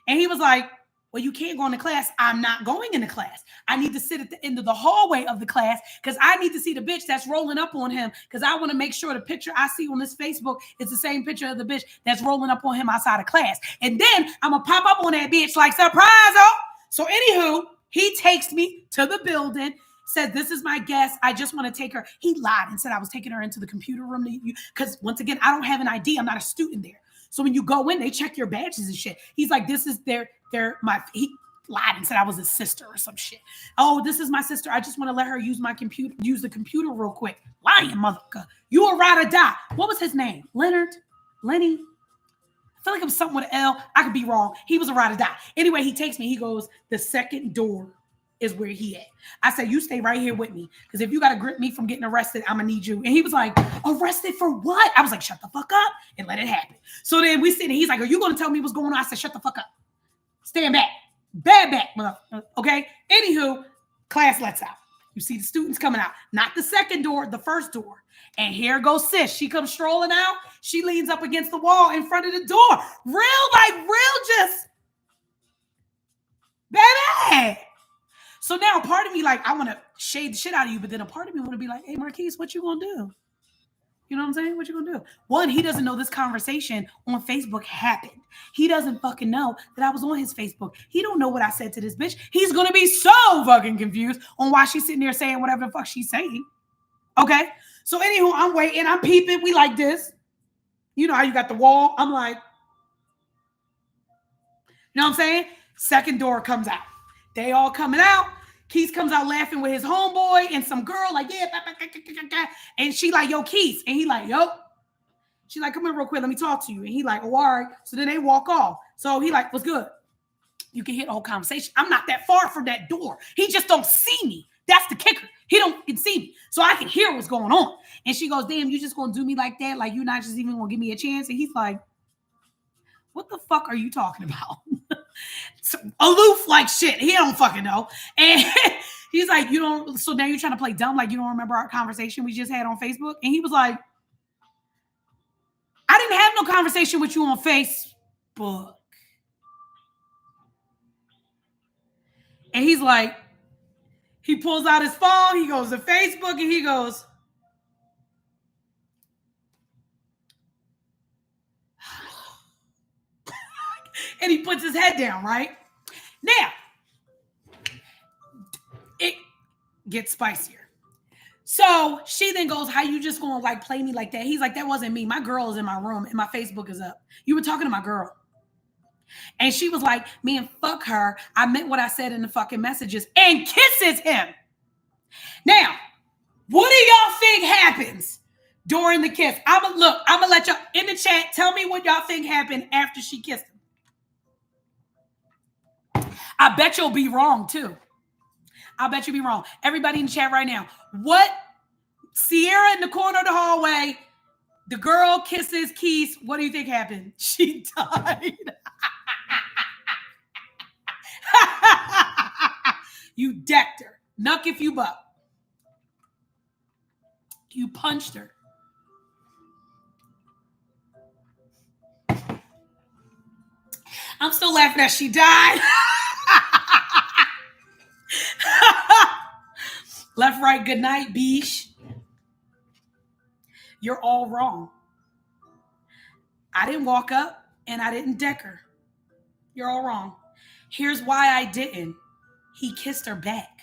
And he was like, well, you can't go into class. I'm not going into class. I need to sit at the end of the hallway of the class because I need to see the bitch that's rolling up on him because I want to make sure the picture I see on this Facebook is the same picture of the bitch that's rolling up on him outside of class. And then I'm going to pop up on that bitch like, surprise, oh. So anywho, he takes me to the building, said, this is my guest. I just want to take her. He lied and said I was taking her into the computer room because once again, I don't have an ID. I'm not a student there. So when you go in, they check your badges and shit. He's like, this is he lied and said I was his sister or some shit. Oh, this is my sister. I just want to let her use the computer real quick. Lying motherfucker. You a ride or die. What was his name? Leonard? Lenny? I feel like it was something with an L. I could be wrong. He was a ride or die. Anyway, he takes me. He goes, the second door is where he at. I said, you stay right here with me. Because if you got to grip me from getting arrested, I'm going to need you. And he was like, arrested for what? I was like, shut the fuck up and let it happen. So then we sit and he's like, are you going to tell me what's going on? I said, shut the fuck up. Stand back. Bad back. Okay? Anywho, class lets out. You see the students coming out. Not the second door, the first door. And here goes sis. She comes strolling out. She leans up against the wall in front of the door. Real just. Baby. So now part of me, like, I want to shade the shit out of you, but then a part of me want to be like, hey, Marquise, what you going to do? You know what I'm saying? What you going to do? One, he doesn't know this conversation on Facebook happened. He doesn't fucking know that I was on his Facebook. He don't know what I said to this bitch. He's going to be so fucking confused on why she's sitting there saying whatever the fuck she's saying. Okay? So anywho, I'm waiting. I'm peeping. We like this. You know how you got the wall? I'm like, you know what I'm saying? Second door comes out. They all coming out. Keith comes out laughing with his homeboy and some girl like, yeah. And she like, yo, Keith. And he like, yo. She like, come here real quick. Let me talk to you. And he like, oh, all right. So then they walk off. So he like, what's good? You can hear the whole conversation. I'm not that far from that door. He just don't see me. That's the kicker. He don't can see me. So I can hear what's going on. And she goes, damn, you just going to do me like that? Like, you're not just even going to give me a chance? And he's like, what the fuck are you talking about? Aloof like shit. He don't fucking know. And he's like, you don't, so now you're trying to play dumb like you don't remember our conversation we just had on Facebook? And he was like, I didn't have no conversation with you on Facebook. And he's like, he pulls out his phone, he goes to Facebook, and he goes, And he puts his head down, right? Now, it gets spicier. So she then goes, how you just gonna like play me like that? He's like, that wasn't me. My girl is in my room and my Facebook is up. You were talking to my girl. And she was like, man, fuck her. I meant what I said in the fucking messages, and kisses him. Now, what do y'all think happens during the kiss? I'm gonna let y'all in the chat tell me what y'all think happened after she kissed him. I bet you'll be wrong too. I'll bet you'll be wrong. Everybody in the chat right now. What? Sierra in the corner of the hallway, the girl kisses Keith. What do you think happened? She died. You decked her. Nuck if you buck. You punched her. I'm still laughing that she died. Left, right, good night, beesh. You're all wrong. I didn't walk up and I didn't deck her. You're all wrong. Here's why I didn't. He kissed her back.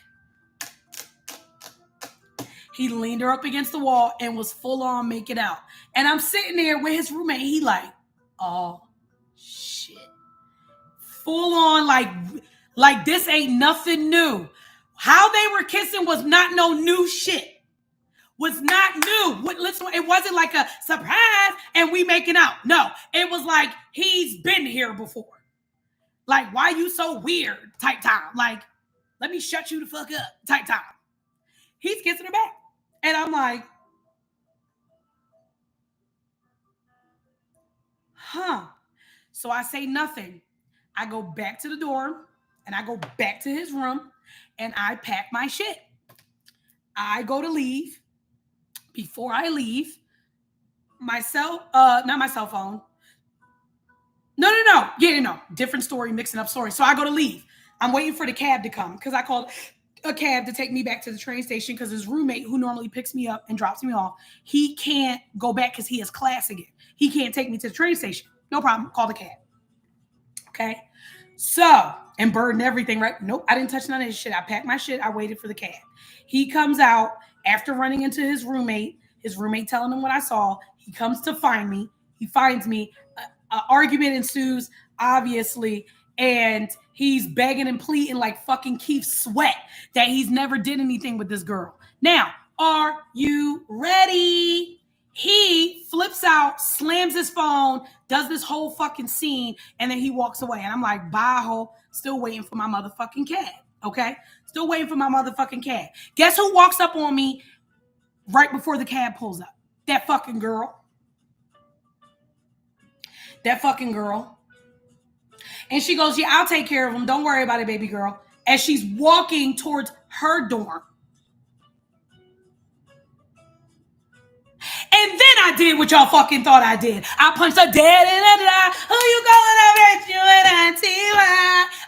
He leaned her up against the wall and was full on making out. And I'm sitting there with his roommate. He like, oh, shit. Full on like this ain't nothing new. How they were kissing was not no new shit. Was not new. It wasn't like a surprise and we making out. No, it was like he's been here before. Like, why you so weird type time? Like, let me shut you the fuck up type time. He's kissing her back. And I'm like, huh. So I say nothing. I go back to the dorm and I go back to his room and I pack my shit. I go to leave. Before I leave, not my cell phone. No. Yeah, no. Different story, mixing up stories. So I go to leave. I'm waiting for the cab to come because I called a cab to take me back to the train station because his roommate, who normally picks me up and drops me off, he can't go back because he has class again. He can't take me to the train station. No problem. Call the cab. Okay. So, and burden everything, right? Nope. I didn't touch none of his shit. I packed my shit. I waited for the cab. He comes out after running into his roommate telling him what I saw. He comes to find me. He finds me. An argument ensues, obviously, and he's begging and pleading like fucking Keith Sweat that he's never did anything with this girl. Now, are you ready? He flips out, slams his phone, does this whole fucking scene, and then he walks away. And I'm like, bye, ho. Still waiting for my motherfucking cab. Okay? Still waiting for my motherfucking cab. Guess who walks up on me right before the cab pulls up? That fucking girl. That fucking girl. And she goes, yeah, I'll take care of him. Don't worry about it, baby girl. As she's walking towards her dorm. And then I did what y'all fucking thought I did. I punched her dead in the eye. Who you going to bet you and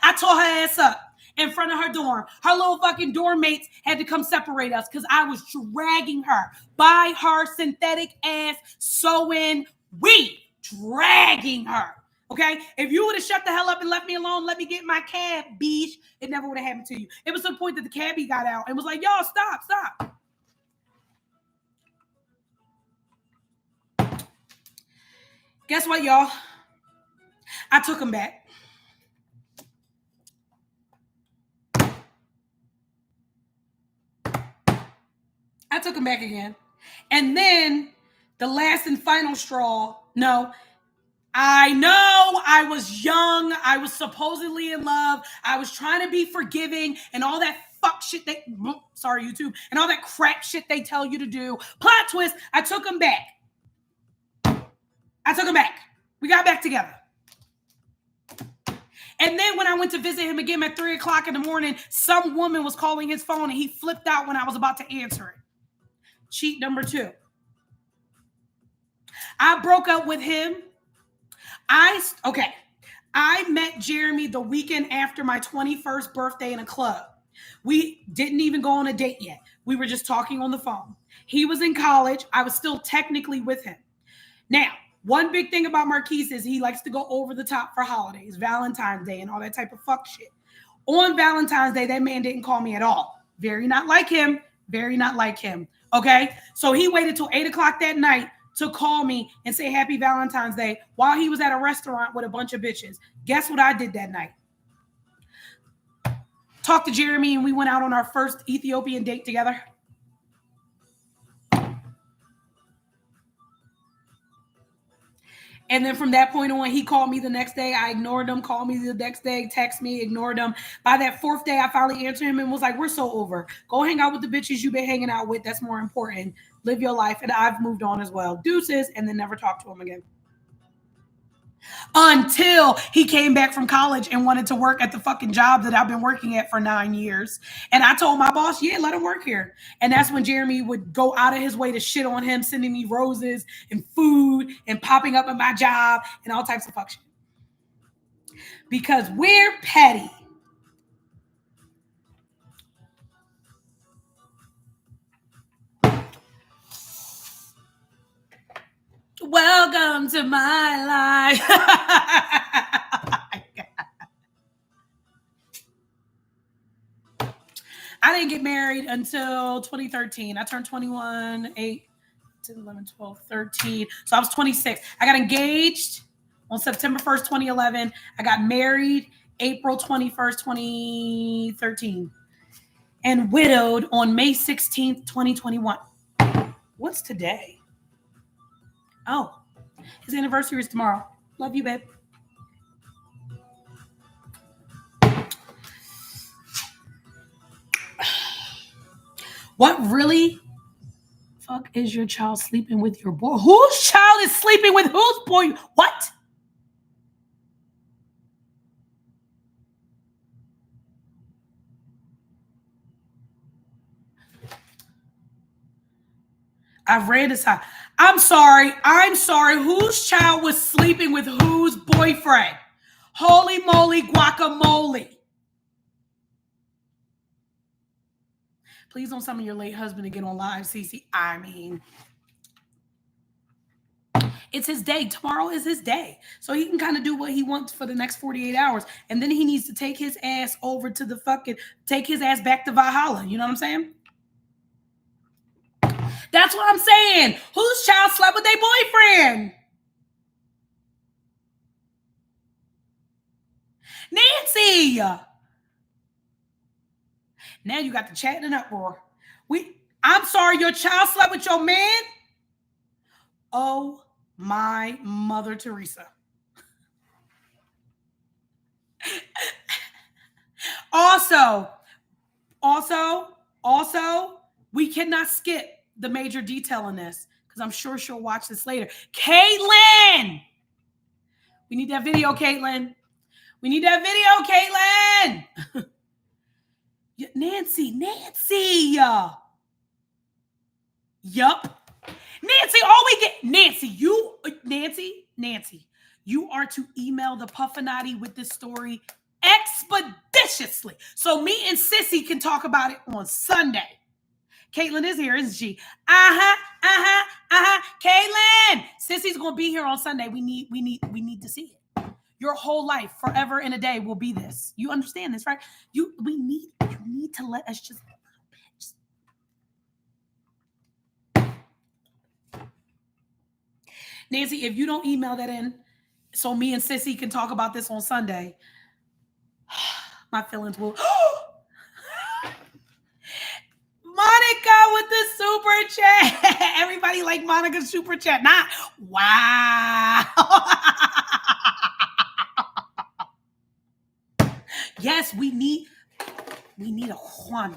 I tore her ass up in front of her dorm. Her little fucking dorm mates had to come separate us because I was dragging her by her synthetic ass sewing weed. Dragging her. Okay? If you would have shut the hell up and left me alone, let me get my cab, bitch, it never would have happened to you. It was to the point that the cabbie got out and was like, y'all, stop. Guess what, y'all? I took him back. I took him back again. And then the last and final straw, no, I know I was young. I was supposedly in love. I was trying to be forgiving and all that fuck shit sorry, YouTube, and all that crap shit they tell you to do. Plot twist, I took him back. We got back together. And then when I went to visit him again at 3 o'clock in the morning, some woman was calling his phone and he flipped out when I was about to answer it. Cheat number 2. I broke up with him. I met Jeremy the weekend after my 21st birthday in a club. We didn't even go on a date yet. We were just talking on the phone. He was in college. I was still technically with him. Now, One big thing about Marquise is he likes to go over the top for holidays, Valentine's Day, and all that type of fuck shit. On Valentine's Day, that man didn't call me at all. Very not like him. Very not like him. Okay? So he waited till 8 o'clock that night to call me and say happy Valentine's Day while he was at a restaurant with a bunch of bitches. Guess what I did that night? Talked to Jeremy and we went out on our first Ethiopian date together. And then from that point on, he called me the next day. I ignored him. Called me the next day, text me, ignored him. By that fourth day, I finally answered him and was like, we're so over. Go hang out with the bitches you've been hanging out with. That's more important. Live your life. And I've moved on as well. Deuces. And then never talked to him again. Until he came back from college and wanted to work at the fucking job that I've been working at for 9 years. And I told my boss, yeah, let him work here. And that's when Jeremy would go out of his way to shit on him, sending me roses and food and popping up at my job and all types of fuck shit. Because we're petty. Welcome to my life. I didn't get married until 2013. I turned 21, 8, 10, 11, 12, 13. So I was 26. I got engaged on September 1st, 2011. I got married April 21st, 2013. And widowed on May 16th, 2021. What's today? Oh, his anniversary is tomorrow. Love you, babe. What really fuck is your child sleeping with your boy? Whose child is sleeping with whose boy? What? I've read this out. I'm sorry. Whose child was sleeping with whose boyfriend? Holy moly guacamole. Please don't summon your late husband to get on live, Cece. I mean, it's his day. Tomorrow is his day. So he can kind of do what he wants for the next 48 hours. And then he needs to take his ass over to the take his ass back to Valhalla. You know what I'm saying? That's what I'm saying. Whose child slept with their boyfriend? Nancy. Now you got the chat in an uproar. I'm sorry, your child slept with your man? Oh my Mother Teresa. Also, we cannot skip the major detail in this because I'm sure she'll watch this later. Caitlin! We need that video, Caitlin. We need that video, Caitlin. Nancy. Yup. Nancy, all we get, Nancy, you are to email the Puffinati with this story expeditiously. So me and Sissy can talk about it on Sunday. Caitlin is here, isn't she? Caitlin, Sissy's gonna be here on Sunday. We need to see it. Your whole life, forever and a day, will be this. You understand this, right? You need to let us just. Nancy, if you don't email that in, so me and Sissy can talk about this on Sunday, my feelings will. Monica with the super chat. Everybody like Monica's super chat. Wow. Yes, we need a Juan.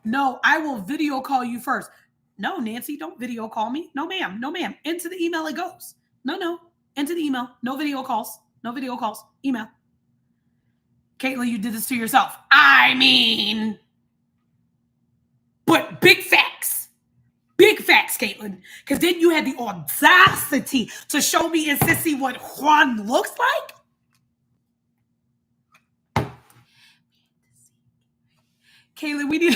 No, I will video call you first. No, Nancy, don't video call me. No, ma'am. Into the email it goes. No. Into the email. No video calls. Email. Caitlin, you did this to yourself. I mean, but big facts. Big facts, Caitlin. Because then you had the audacity to show me and Sissy what Juan looks like. Caitlin, we need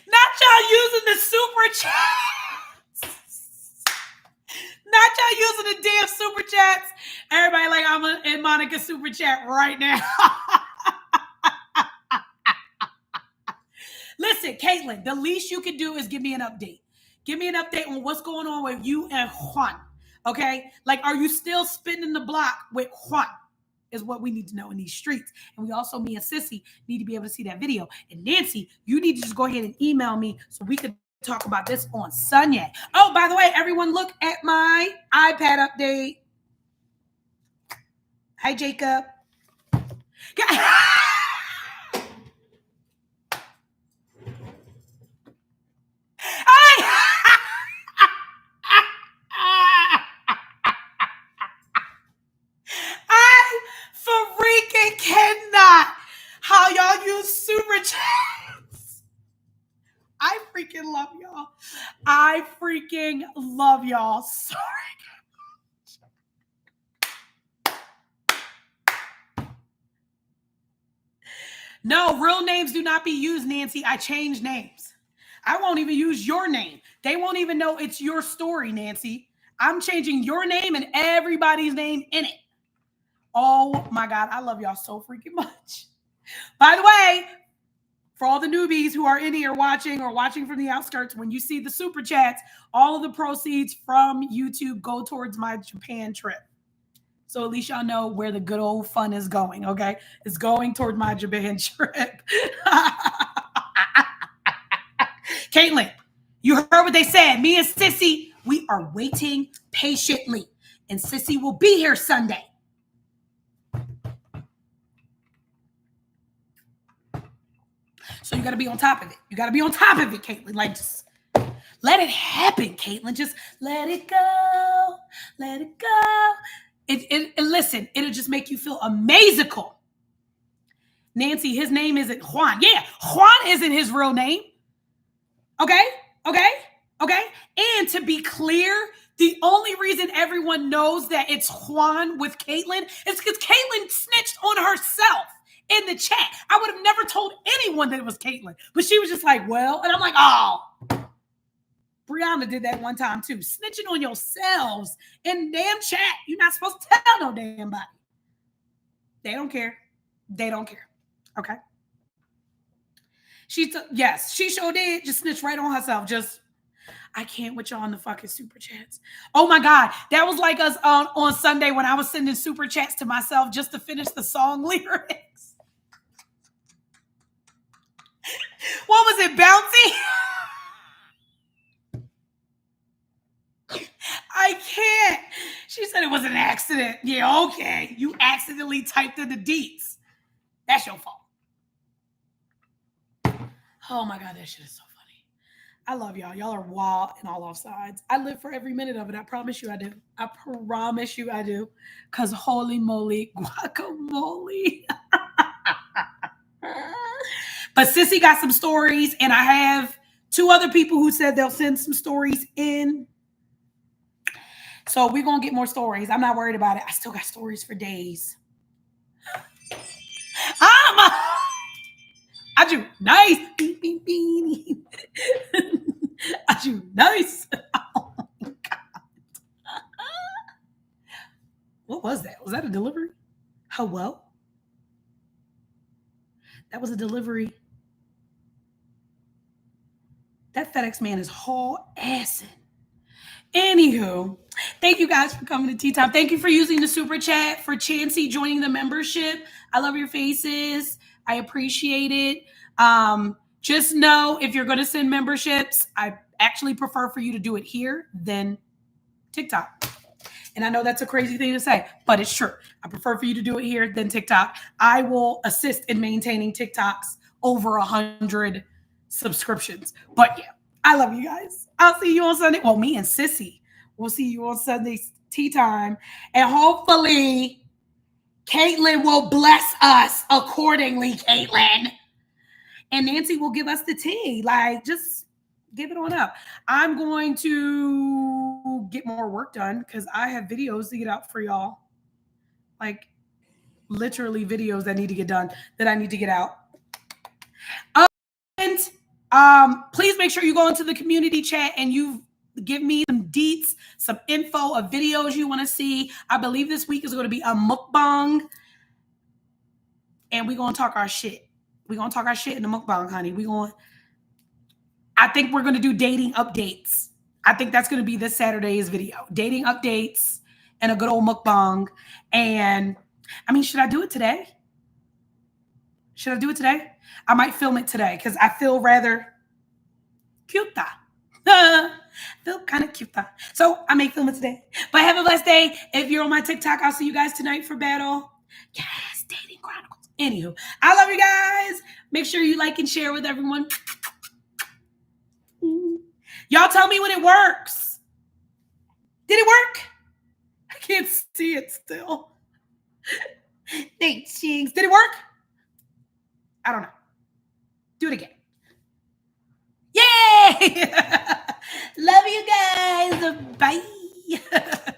not y'all using the super chat. chats. Everybody like, I'm in Monica's super chat right now. Listen, Caitlin, the least you can do is give me an update. Give me an update on what's going on with you and Juan. Okay? Like, are you still spinning the block with Juan? Is what we need to know in these streets. And we also, me and Sissy, need to be able to see that video. And Nancy, you need to just go ahead and email me so we can talk about this on Sunday. Oh, by the way, everyone, look at my iPad update. Hi, Jacob. Cannot how y'all use super chats. I freaking love y'all. I freaking love y'all. Sorry. No, real names do not be used, Nancy. I changed names. I won't even use your name. They won't even know it's your story, Nancy. I'm changing your name and everybody's name in it. Oh my God, I love y'all so freaking much. By the way, for all the newbies who are in here watching or watching from the outskirts, when you see the super chats, all of the proceeds from YouTube go towards my Japan trip. So at least y'all know where the good old fun is going, okay? It's going toward my Japan trip. Caitlin, you heard what they said. Me and Sissy, we are waiting patiently. And Sissy will be here Sunday. So you got to be on top of it. You got to be on top of it, Caitlin. Like, just let it happen, Caitlin. Just let it go. Let it go. Listen, it'll just make you feel amazical. Nancy, his name isn't Juan. Yeah, Juan isn't his real name. Okay? And to be clear, the only reason everyone knows that it's Juan with Caitlin is because Caitlin snitched on herself in the chat. I would have never told anyone that it was Caitlin, but she was just like, well, and I'm like, oh. Brianna did that one time too. Snitching on yourselves in the damn chat. You're not supposed to tell no damn body. They don't care. They don't care. Okay. Yes, she sure did. Just snitch right on herself. I can't with y'all in the fucking super chats. Oh my God. That was like us on Sunday when I was sending super chats to myself just to finish the song lyrics. What was it, Bouncy? I can't. She said it was an accident. Yeah, okay. You accidentally typed in the deets. That's your fault. Oh my God, that shit is so funny. I love y'all. Y'all are wild and all offsides. I live for every minute of it. I promise you I do. I promise you I do. Because holy moly, guacamole. But Sissy got some stories, and I have 2 other people who said they'll send some stories in. So we're going to get more stories. I'm not worried about it. I still got stories for days. I do nice. Beep, beep, beep. I do nice. Oh my God. What was that? Was that a delivery? Hello? That was a delivery. That FedEx man is haul assing. Anywho, thank you guys for coming to Tea Time. Thank you for using the super chat, for Chancey joining the membership. I love your faces. I appreciate it. Just know if you're going to send memberships, I actually prefer for you to do it here than TikTok. And I know that's a crazy thing to say, but it's true. I prefer for you to do it here than TikTok. I will assist in maintaining TikToks over 100 subscriptions. But yeah, I love you guys. I'll see you on Sunday. Well, me and Sissy will see you on Sunday's Tea Time. And hopefully, Caitlin will bless us accordingly, Caitlin. And Nancy will give us the tea. Like, just give it on up. I'm going to get more work done because I have videos to get out for y'all. Like, literally videos that need to get done, that I need to get out. And please make sure you go into the community chat and you give me some deets, some info of videos you want to see. I believe this week is going to be a mukbang. And we're going to talk our shit. We're going to talk our shit in the mukbang, honey. I think we're going to do dating updates. I think that's going to be this Saturday's video. Dating updates and a good old mukbang. And I mean, should I do it today? Should I do it today? I might film it today because I feel rather cute. Feel kind of cute. So I may film it today. But have a blessed day. If you're on my TikTok, I'll see you guys tonight for battle. Yes, Dating Chronicles. Anywho, I love you guys. Make sure you like and share with everyone. Y'all tell me when it works. Did it work? I can't see it still. Thanks, Jinx. Did it work? I don't know. Do it again. Yay! Love you guys. Bye.